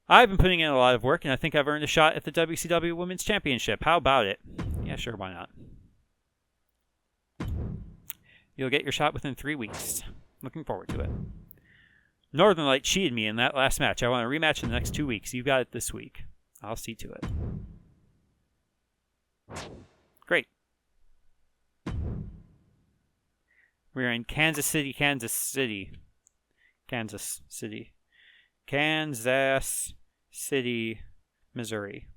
I've been putting in a lot of work, and I think I've earned a shot at the WCW Women's Championship. How about it? Yeah, sure, why not? You'll get your shot within 3 weeks. Looking forward to it. Northern Light cheated me in that last match. I want a rematch in the next 2 weeks. You got it this week. I'll see to it. Great. We're in Kansas City, Missouri.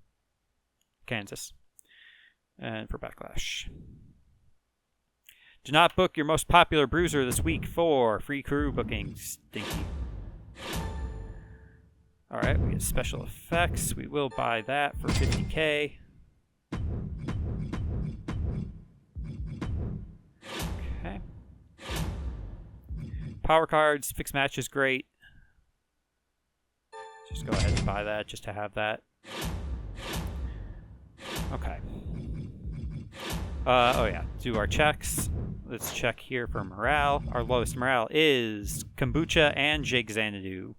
Kansas. And for Backlash. Do not book your most popular bruiser this week for free crew bookings. Stinky. Alright, we get special effects. We will buy that for $50K. Okay. Power cards, fixed match is great. Just go ahead and buy that just to have that. Okay. Oh yeah, do our checks. Let's check here for morale. Our lowest morale is Kombucha and Jake Xanadu.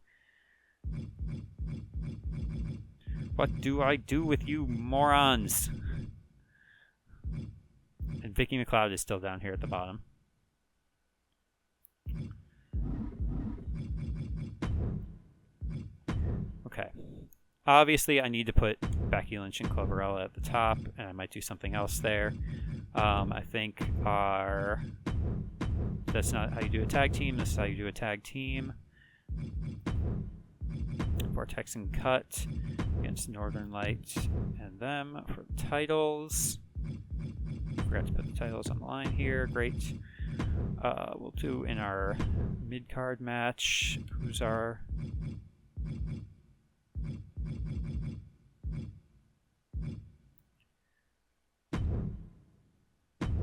What do I do with you morons? And Vicky McLeod is still down here at the bottom. Okay. Obviously, I need to put Becky Lynch and Cloverella at the top, and I might do something else there. I think that's not how you do a tag team. This is how you do a tag team. Vortex and Cut against Northern Light and them for the titles. Forgot to put the titles on the line here. Great. We'll do in our mid-card match. Who's our...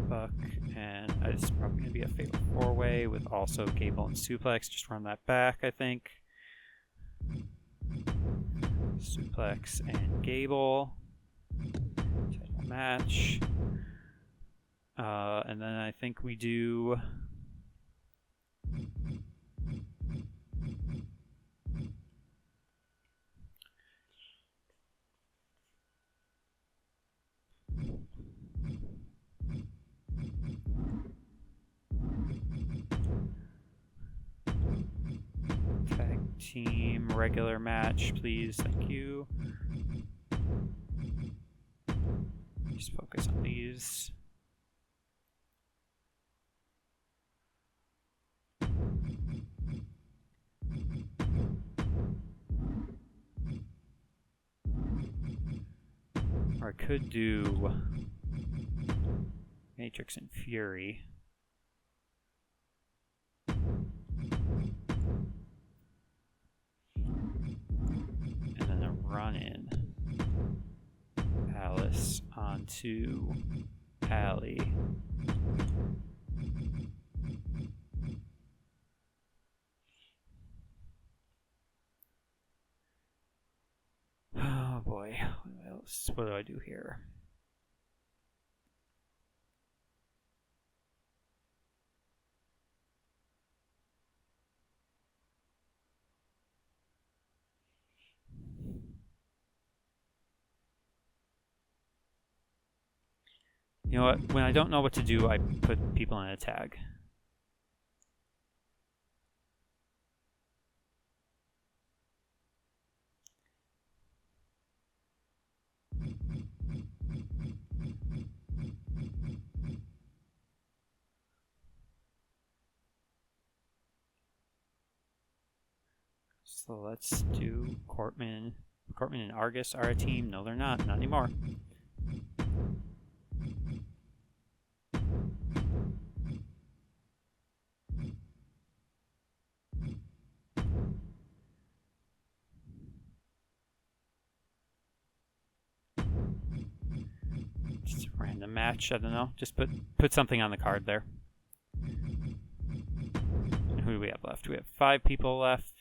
Buck, and it's probably going to be a fatal 4-way with also Gable and Suplex. Just run that back, I think. Suplex and Gable. Title match. And then I think we do... Tag team regular match, please. Thank you. Just focus on these. Or I could do Matrix and Fury. And then a run-in. Alice onto Allie. Oh boy, what else? What do I do here? You know what? When I don't know what to do, I put people in a tag. So let's do Cortman. Cortman and Argus are a team. No, they're not. Not anymore. Just a random match. I don't know. Just put something on the card there. And who do we have left? We have 5 people left.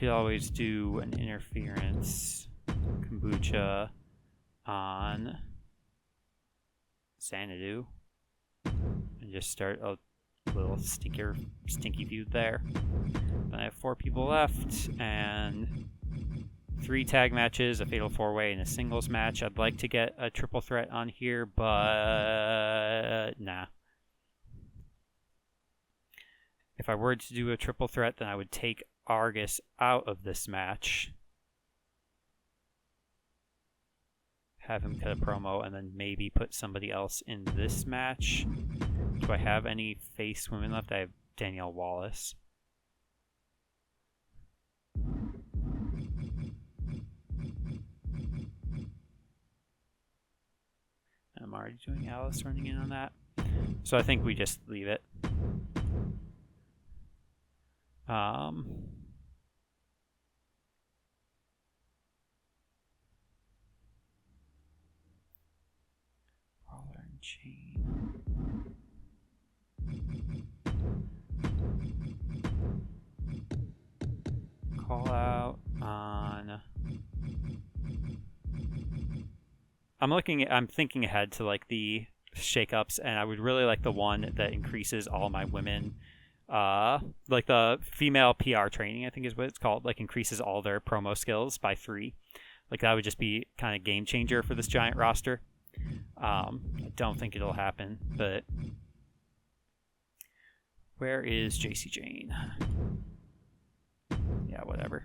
could always do an interference kombucha on Xanadu and just start a little stinky feud there. Then I have 4 people left and 3 tag matches, a fatal 4-way, and a singles match. I'd like to get a triple threat on here, but nah. If I were to do a triple threat, then I would take Argus out of this match, have him cut a promo, and then maybe put somebody else in this match. Do I have any face women left? I have Danielle Wallace. I'm already doing Alice running in on that. So I think we just leave it. Brawler and Chain. Call out on... I'm thinking ahead to like the shakeups, and I would really like the one that increases all my women, like the female PR training, I think is what it's called, like increases all their promo skills by 3. Like that would just be kind of game changer for this giant roster. I don't think it'll happen, but where is JC Jane? Yeah, whatever.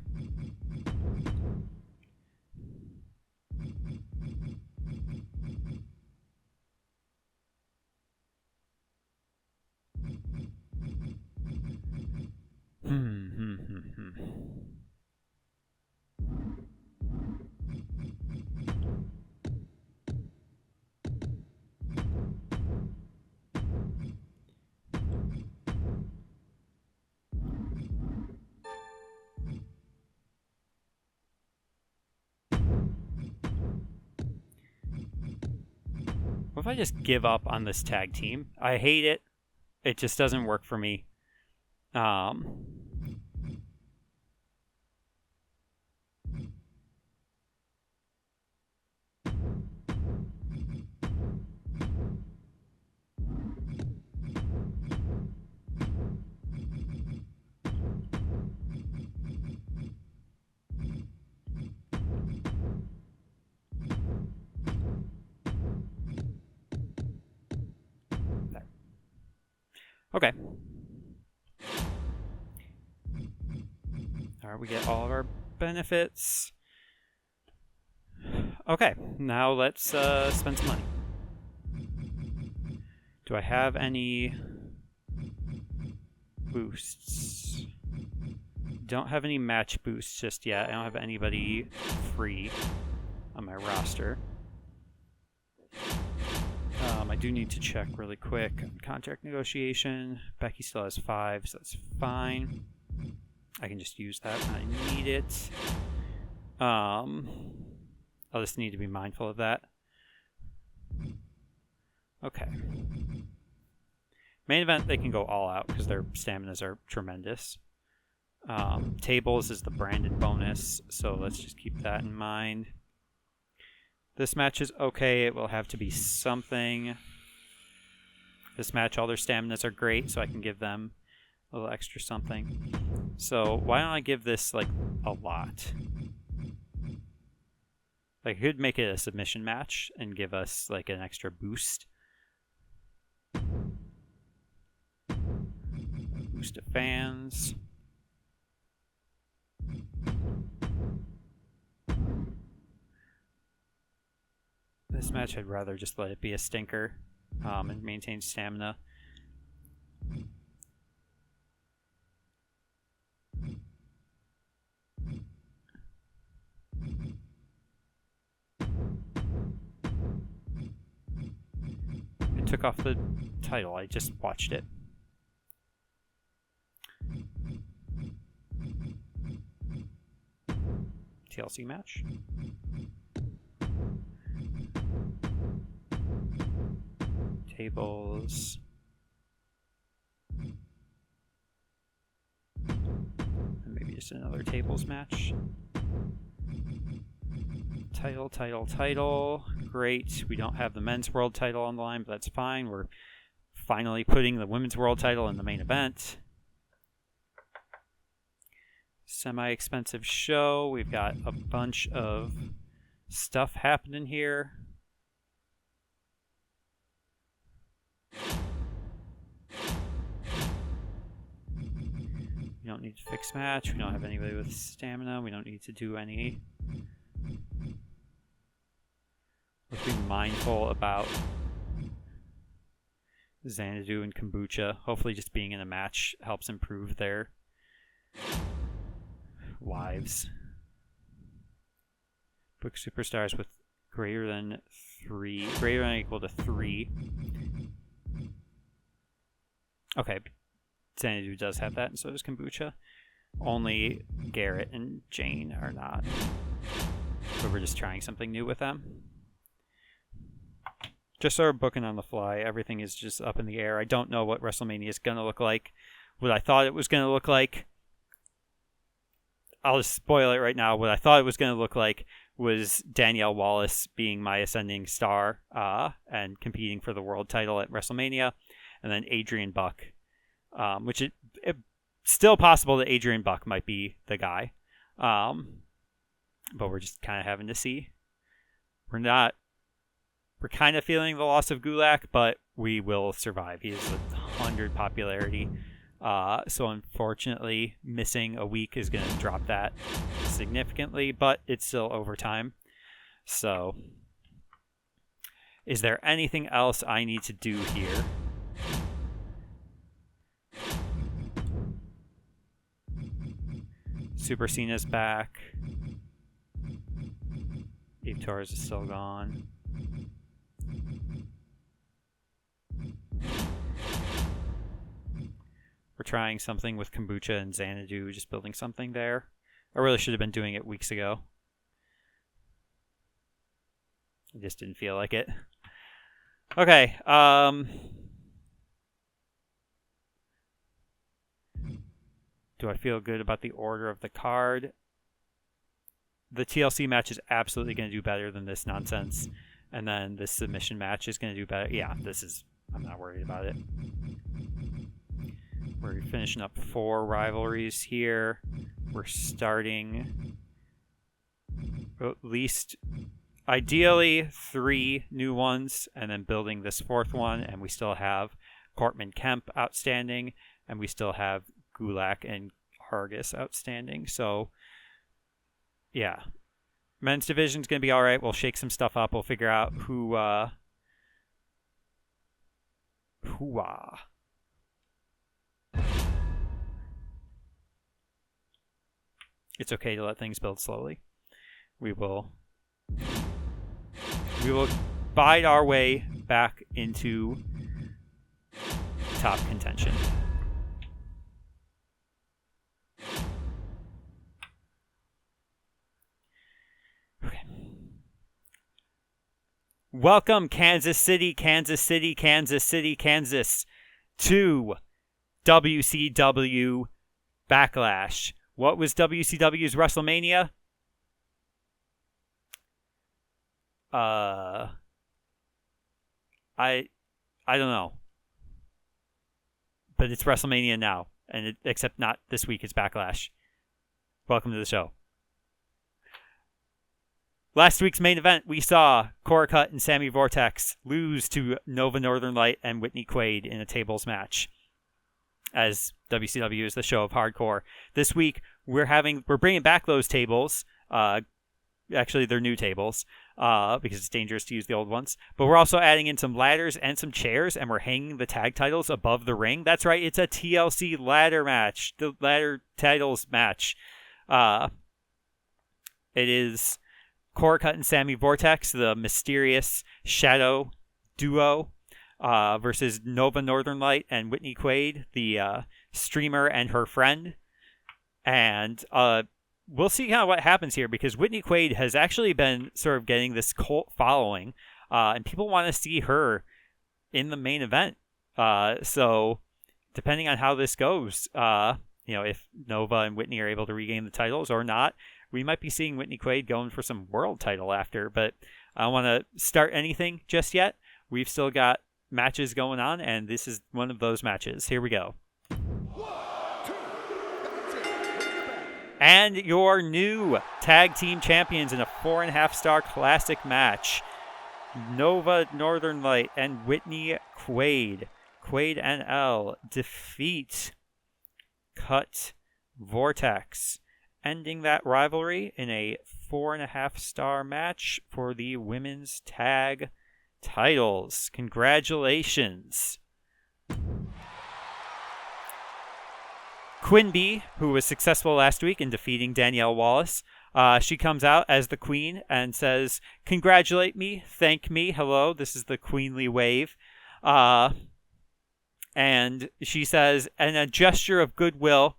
What if I just give up on this tag team? I hate it. It just doesn't work for me. Okay. Alright, we get all of our benefits. Okay, now let's spend some money. Do I have any boosts? Don't have any match boosts just yet. I don't have anybody free on my roster. I do need to check really quick on contract negotiation. Becky still has 5, so that's fine. I can just use that when I need it. I'll just need to be mindful of that. Okay. Main event, they can go all out because their staminas are tremendous. Tables is the branded bonus, so let's just keep that in mind. This match is okay. It will have to be something. This match, all their staminas are great, so I can give them a little extra something. So why don't I give this, like, a lot? Like, I could make it a submission match and give us, like, an extra boost. Boost of fans. This match, I'd rather just let it be a stinker and maintain stamina. It took off the title. I just watched it. TLC match. Tables. And maybe just just another tables match. Title. Great. We don't have the men's world title on the line, but that's fine. We're finally putting the women's world title in the main event. Semi-expensive show. We've got a bunch of stuff happening here. We don't need to fix match. We don't have anybody with stamina. We don't need to do any. Let's be mindful about Xanadu and Kombucha. Hopefully just being in a match helps improve their lives. Book superstars with greater than or equal to 3. Okay, Xanadu does have that, and so does Kombucha. Only Garrett and Jane are not. But we're just trying something new with them. Just sort of booking on the fly. Everything is just up in the air. I don't know what WrestleMania is going to look like. What I thought it was going to look like, I'll just spoil it right now. What I thought it was going to look like was Danielle Wallace being my ascending star and competing for the world title at WrestleMania. And then Adrian Buck, which it's still possible that Adrian Buck might be the guy. But we're just kind of having to see. We're kind of feeling the loss of Gulak, but we will survive. He has 100 popularity. So unfortunately, missing a week is going to drop that significantly, but it's still overtime. So is there anything else I need to do here? Super Cena's back. Eve Torres is still gone. We're trying something with Kombucha and Xanadu, just building something there. I really should have been doing it weeks ago. I just didn't feel like it. Okay, do I feel good about the order of the card? The TLC match is absolutely going to do better than this nonsense. And then this submission match is going to do better. Yeah, I'm not worried about it. We're finishing up 4 rivalries here. We're starting at least, ideally, 3 new ones, and then building this 4th one. And we still have Cortman Kemp outstanding, and we still have Gulak and Hargis outstanding. So, yeah. Men's division's going to be all right. We'll shake some stuff up. We'll figure out who It's okay to let things build slowly. We will bide our way back into top contention. Okay. Welcome, Kansas City, Kansas, to WCW Backlash. What was WCW's WrestleMania? I don't know. But it's WrestleMania now, and except not this week, it's Backlash. Welcome to the show. Last week's main event, we saw Cora Cut and Sammy Vortex lose to Nova Northern Light and Whitney Quaid in a tables match, as WCW is the show of hardcore. This week, we're bringing back those tables. Actually, they're new tables because it's dangerous to use the old ones. But we're also adding in some ladders and some chairs, and we're hanging the tag titles above the ring. That's right, it's a TLC ladder match, the ladder titles match. It is Cora Cut and Sammy Vortex, the mysterious shadow duo, versus Nova Northern Light and Whitney Quaid, the streamer and her friend. And we'll see kind of what happens here, because Whitney Quaid has actually been sort of getting this cult following, and people want to see her in the main event. So depending on how this goes, if Nova and Whitney are able to regain the titles or not, we might be seeing Whitney Quaid going for some world title after. But I don't want to start anything just yet. We've still got matches going on, and this is one of those matches. Here we go. 1, 2, that's it. Ring the bell. And your new tag team champions in a 4.5-star classic match. Nova Northern Light and Whitney Quaid. Quaid NL defeat Cut Vortex, ending that rivalry in a 4.5-star match for the women's tag titles. Congratulations. Quinby, who was successful last week in defeating Danielle Wallace, she comes out as the queen and says, "Congratulate me, thank me, hello, this is the queenly wave." And she says, in a gesture of goodwill,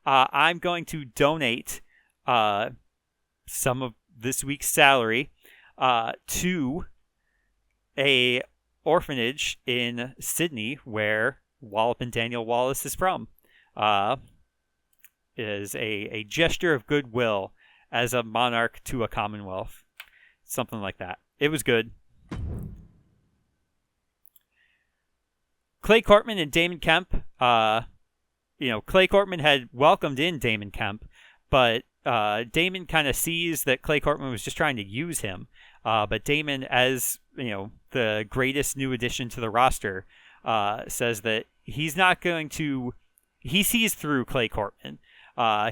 I'm going to donate some of this week's salary to a orphanage in Sydney where Wallop and Daniel Wallace is from. It is a gesture of goodwill as a monarch to a commonwealth. Something like that. It was good. Clay Cortman and Damon Kemp. Clay Cortman had welcomed in Damon Kemp, but Damon kind of sees that Clay Cortman was just trying to use him. But Damon, as the greatest new addition to the roster, says that he's not going to. He sees through Clay Cortman.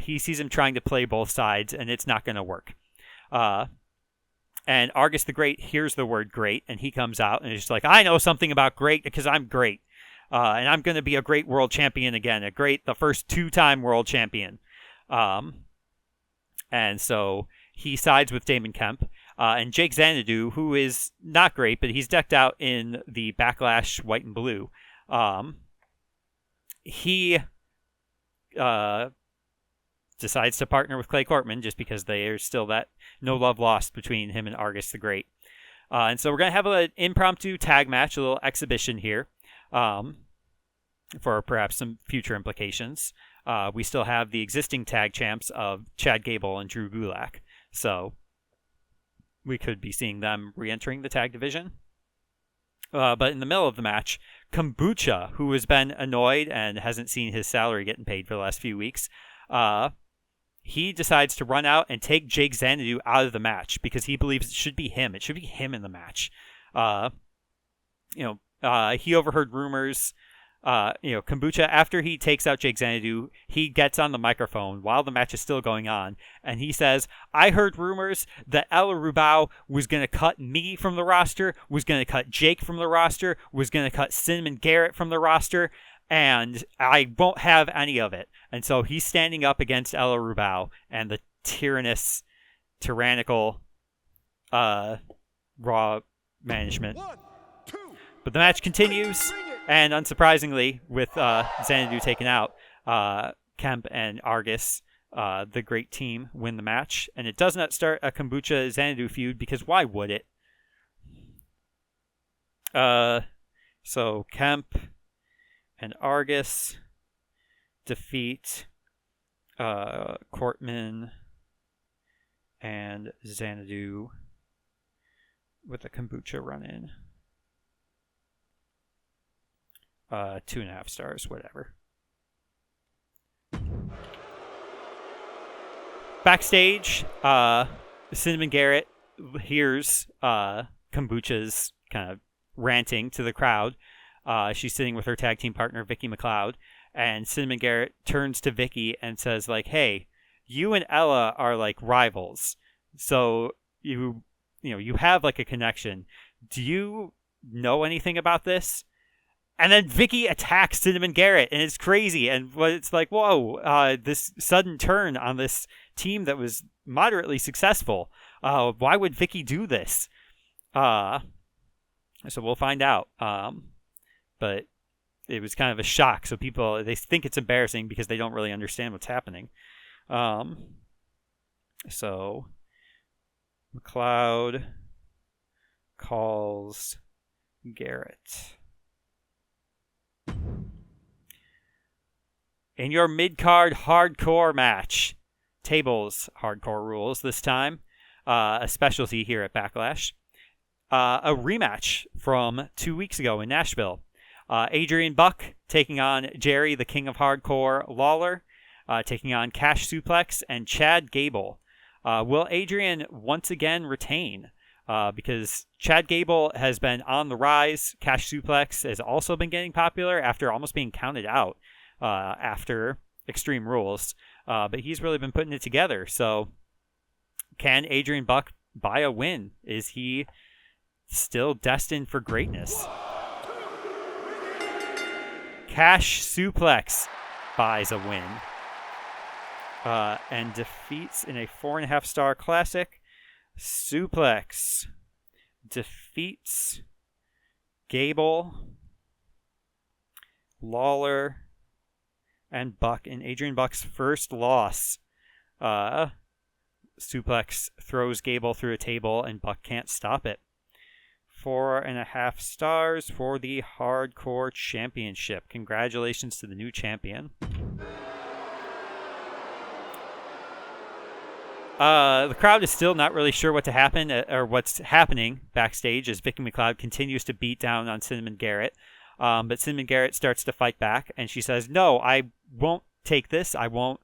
He sees him trying to play both sides, and it's not going to work. And Argus the Great hears the word great, and he comes out and is just like, I know something about great because I'm great. And I'm going to be a great world champion again, the first 2-time world champion. And so he sides with Damon Kemp. And Jake Xanadu, who is not great, but he's decked out in the Backlash white and blue. He decides to partner with Clay Cortman just because there's still that no love lost between him and Argus the Great. And so we're going to have an impromptu tag match, a little exhibition here, for perhaps some future implications. We still have the existing tag champs of Chad Gable and Drew Gulak. So we could be seeing them re-entering the tag division. But in the middle of the match, Kombucha, who has been annoyed and hasn't seen his salary getting paid for the last few weeks, he decides to run out and take Jake Xanadu out of the match because he believes it should be him. It should be him in the match. He overheard rumors. Kombucha, after he takes out Jake Xanadu, he gets on the microphone while the match is still going on, and he says, I heard rumors that Ella Rubao was going to cut me from the roster, was going to cut Jake from the roster, was going to cut Cinnamon Garrett from the roster, and I won't have any of it. And so he's standing up against Ella Rubao and the tyrannical Raw management. 1, 2, But the match continues, and unsurprisingly, with Xanadu taken out, Kemp and Argus, the great team, win the match. And it does not start a Kombucha-Xanadu feud, because why would it? So Kemp and Argus defeat Cortman and Xanadu with a Kombucha run-in. 2.5 stars, whatever. Backstage, Cinnamon Garrett hears Kombucha's kind of ranting to the crowd. She's sitting with her tag team partner, Vicky McLeod, and Cinnamon Garrett turns to Vicky and says, like, hey, you and Ella are like rivals. So you have like a connection. Do you know anything about this? And then Vicky attacks Cinnamon Garrett, and it's crazy. And it's like, whoa, this sudden turn on this team that was moderately successful. Why would Vicky do this? So we'll find out. But it was kind of a shock. So people, they think it's embarrassing because they don't really understand what's happening. So McLeod calls Garrett. In your mid-card hardcore match, tables hardcore rules this time, a specialty here at Backlash, a rematch from 2 weeks ago in Nashville. Adrian Buck taking on Jerry, the King of Hardcore Lawler, taking on Cash Suplex and Chad Gable. Will Adrian once again retain? Because Chad Gable has been on the rise. Cash Suplex has also been getting popular after almost being counted out after Extreme Rules. But he's really been putting it together. So can Adrian Buck buy a win? Is he still destined for greatness? Cash Suplex buys a win and defeats in a 4.5-star classic. Suplex defeats Gable, Lawler, and Buck in Adrian Buck's first loss. Suplex throws Gable through a table and Buck can't stop it. 4.5 stars for the Hardcore Championship. Congratulations to the new champion. The crowd is still not really sure what to happen or what's happening backstage as Vicky McLeod continues to beat down on Cinnamon Garrett. But Cinnamon Garrett starts to fight back, and she says, "No, I won't take this. I won't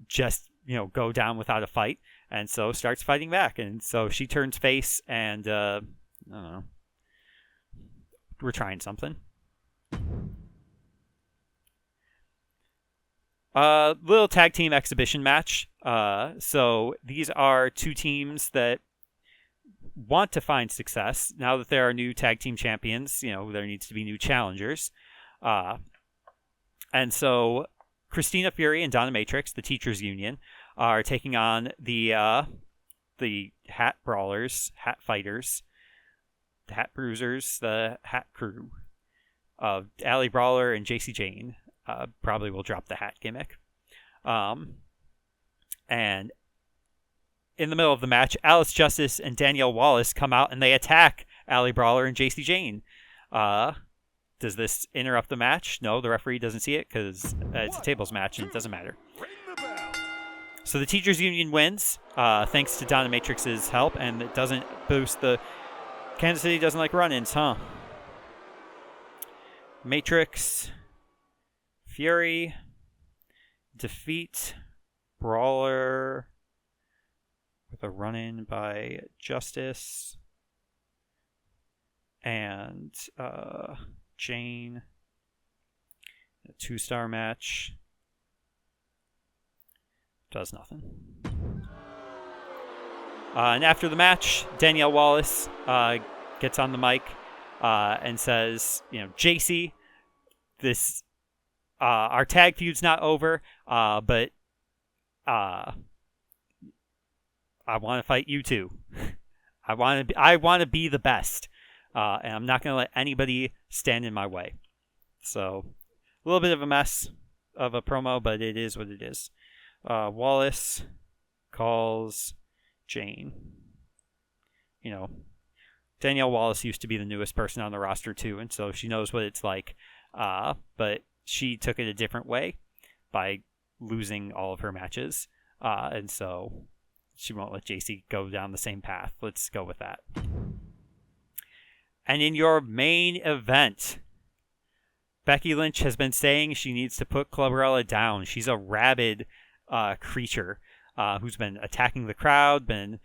just go down without a fight." And so starts fighting back, and so she turns face, and I don't know, we're trying something. Little tag team exhibition match. So these are two teams that want to find success. Now that there are new tag team champions, there needs to be new challengers. And so Christina Fury and Donna Matrix, the Teachers Union, are taking on the Hat Brawlers, Hat Fighters, the Hat Bruisers, the Hat Crew of Allie Brawler and JC Jane. Probably will drop the hat gimmick. And in the middle of the match, Alice Justice and Danielle Wallace come out and they attack Allie Brawler and JC Jane. Does this interrupt the match? No, the referee doesn't see it because it's a tables match and it doesn't matter. So the Teachers Union wins thanks to Donna Matrix's help, and it doesn't boost the... Kansas City doesn't like run-ins, huh? Matrix... Fury defeat Brawler with a run-in by Justice and Jane. A 2-star match. Does nothing. And after the match, Danielle Wallace gets on the mic and says, JC, this... our tag feud's not over, but I want to fight you too. I want to be the best, and I'm not going to let anybody stand in my way. So, a little bit of a mess of a promo, but it is what it is. Wallace calls Jane. Danielle Wallace used to be the newest person on the roster too, and so she knows what it's like. But she took it a different way by losing all of her matches. And so she won't let JC go down the same path. Let's go with that. And in your main event, Becky Lynch has been saying she needs to put Clubberella down. She's a rabid creature who's been attacking the crowd, been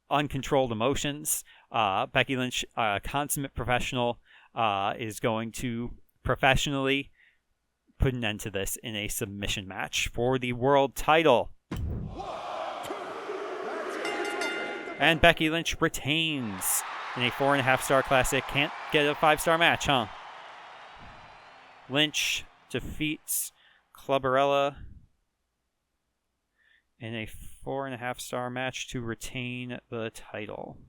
uncontrolled emotions. Becky Lynch, a consummate professional, is going to professionally put an end to this in a submission match for the world title. And Becky Lynch retains in a 4.5-star classic. Can't get a 5-star match, huh? Lynch defeats Clubberella in a 4.5-star match to retain the title.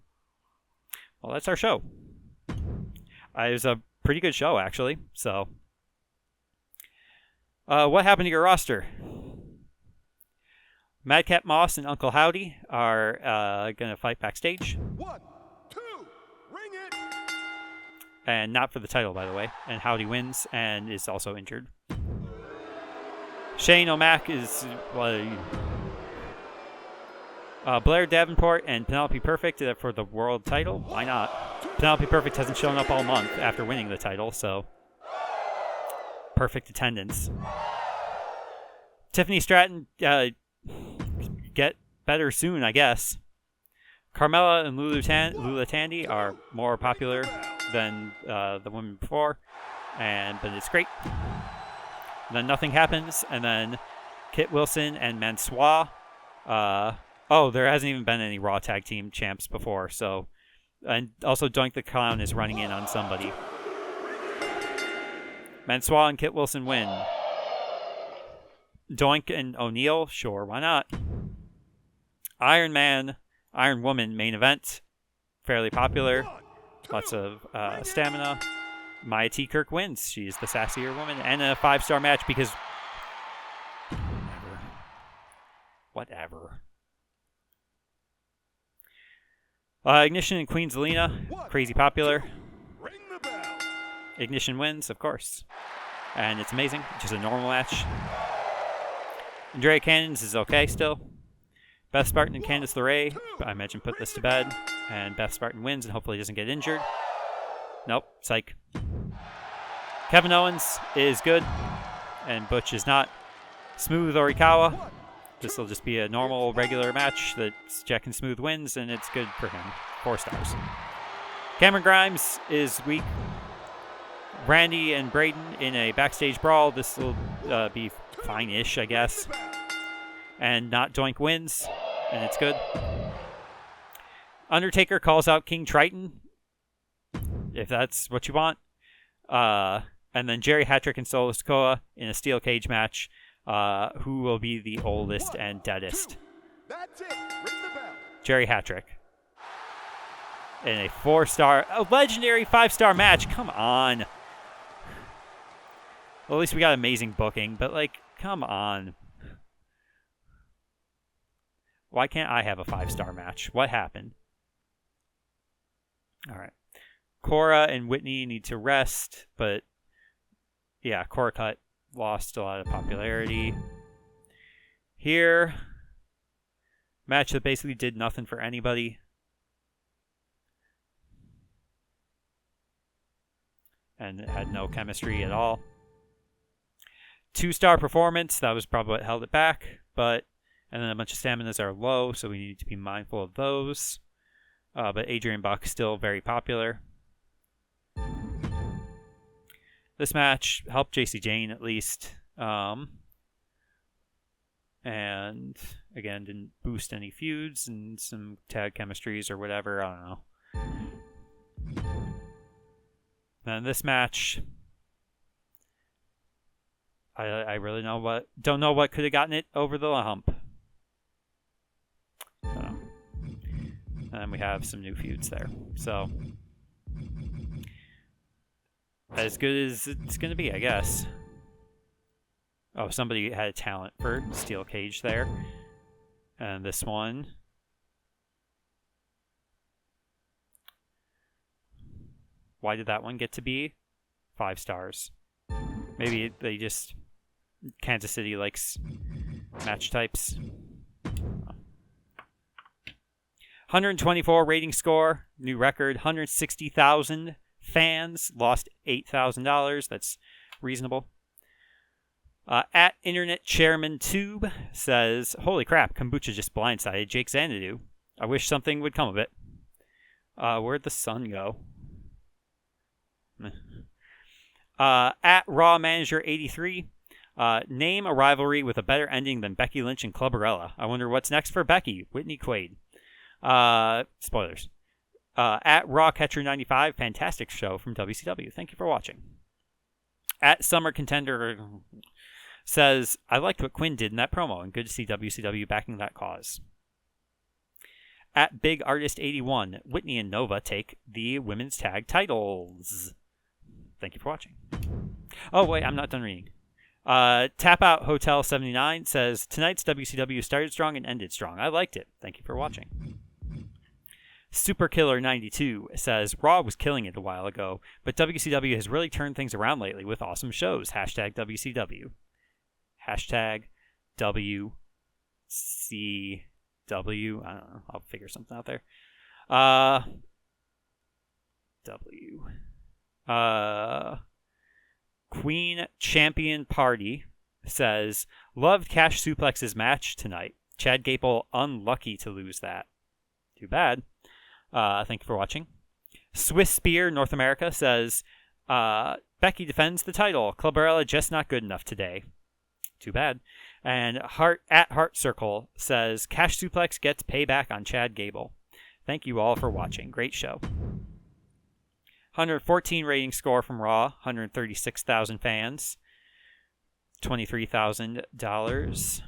Well, that's our show. It was a pretty good show, actually. So, what happened to your roster? Madcap Moss and Uncle Howdy are going to fight backstage. 1, 2, ring it. And not for the title, by the way. And Howdy wins and is also injured. Shane O'Mac is Blair Davenport and Penelope Perfect for the world title. Why not? Penelope Perfect hasn't shown up all month after winning the title, so perfect attendance. Tiffany Stratton, get better soon, I guess. Carmella and Lula Tandy are more popular than the women before, but it's great. And then nothing happens, and then Kit Wilson and Mansois. There hasn't even been any Raw Tag Team champs before, so. And also Doink the Clown is running in on somebody. Mansois and Kit Wilson win. Doink and O'Neal, sure, why not? Iron Man, Iron Woman main event, fairly popular, lots of stamina. Maya T. Kirk wins. She's the sassier woman, and a 5-star match because whatever. Ignition and Queen Zelina, crazy popular. Ignition wins, of course, and it's amazing. Just a normal match. Andrea Cannons is okay still. Beth Spartan and Candice LeRae, I imagine, put this to bed. And Beth Spartan wins and hopefully doesn't get injured. Nope, psych. Kevin Owens is good, and Butch is not. Smooth Orikawa. This will just be a normal, regular match that Jack and Smooth wins, and it's good for him. 4 stars. Cameron Grimes is weak. Randy and Braden in a backstage brawl. This will be fine-ish, I guess. And not Doink wins, and it's good. Undertaker calls out King Triton, if that's what you want. And then Jerry Hattrick and Solo Sikoa in a steel cage match. Who will be the oldest and deadest? That's it. Ring the bell. Jerry Hattrick. In a 4-star, a legendary 5-star match. Come on. Well, at least we got amazing booking, but come on. Why can't I have a 5-star match? What happened? All right. Cora and Whitney need to rest, but yeah, Cora Cut lost a lot of popularity. Here, match that basically did nothing for anybody. And it had no chemistry at all. 2-star performance, that was probably what held it back, and then a bunch of staminas are low, so we need to be mindful of those. But Adrian Buck still very popular. This match helped JC Jane at least. And again, didn't boost any feuds and some tag chemistries or whatever. I don't know. And this match, I really don't know what could have gotten it over the hump. And we have some new feuds there. So, as good as it's going to be, I guess. Oh, somebody had a talent for steel cage there. And this one. Why did that one get to be 5 stars? Maybe they just... Kansas City likes match types. 124 rating score, new record. 160,000 fans, lost $8,000. That's reasonable. At Internet Chairman Tube says, "Holy crap, kombucha just blindsided Jake Xanadu. I wish something would come of it." Where'd the sun go? At Raw Manager 83, name a rivalry with a better ending than Becky Lynch and Clubberella. I wonder what's next for Becky. Whitney Quaid. Spoilers. At Raw Catcher 95, fantastic show from WCW. Thank you for watching. At Summer Contender says, "I liked what Quinn did in that promo, and good to see WCW backing that cause." At Big Artist 81, Whitney and Nova take the women's tag titles. Thank you for watching. Oh, wait, I'm not done reading. Tap Out Hotel 79 says, "Tonight's WCW started strong and ended strong. I liked it. Thank you for watching." Superkiller 92 says, "Raw was killing it a while ago, but WCW has really turned things around lately with awesome shows. Hashtag WCW. Hashtag WCW. I don't know. I'll figure something out there. Queen Champion Party says, loved Cash Suplex's match tonight. Chad Gable unlucky to lose that. Too bad. Thank you for watching. Swiss Spear North America says, Becky defends the title. Clubbarella just not good enough today. Too bad. And Heart Circle says, Cash Suplex gets payback on Chad Gable. Thank you all for watching. Great show. 114 rating score from Raw. 136,000 fans. $23,000.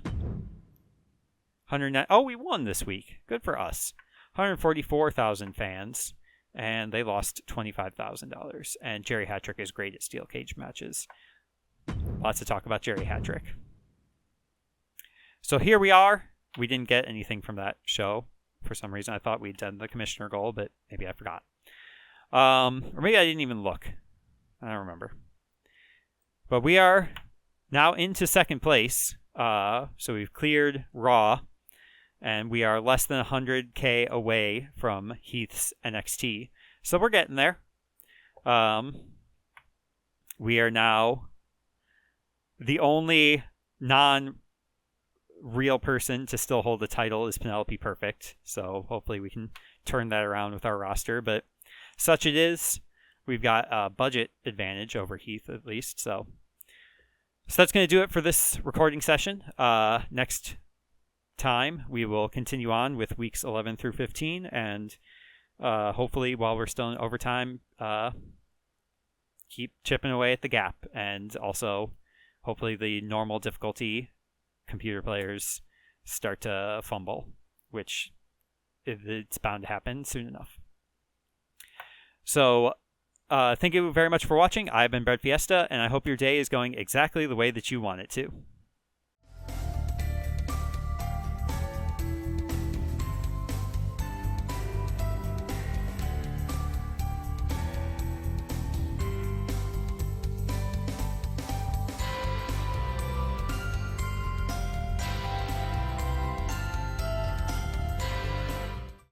109. Oh, we won this week. Good for us. 144,000 fans. And they lost $25,000. And Jerry Hattrick is great at steel cage matches. Lots to talk about Jerry Hattrick. So here we are. We didn't get anything from that show. For some reason, I thought we'd done the commissioner goal, but maybe I forgot. Or maybe I didn't even look. I don't remember. But we are now into second place. So we've cleared Raw. And we are less than 100K away from Heath's NXT. So we're getting there. We are now the only non-real person to still hold the title is Penelope Perfect. So hopefully we can turn that around with our roster. But such it is. We've got a budget advantage over Heath at least. So that's going to do it for this recording session. Next time we will continue on with weeks 11 through 15, and hopefully while we're still in overtime, keep chipping away at the gap, and also hopefully the normal difficulty computer players start to fumble, which it's bound to happen soon enough. So thank you very much for watching. I've been Bread Fiesta, and I hope your day is going exactly the way that you want it to.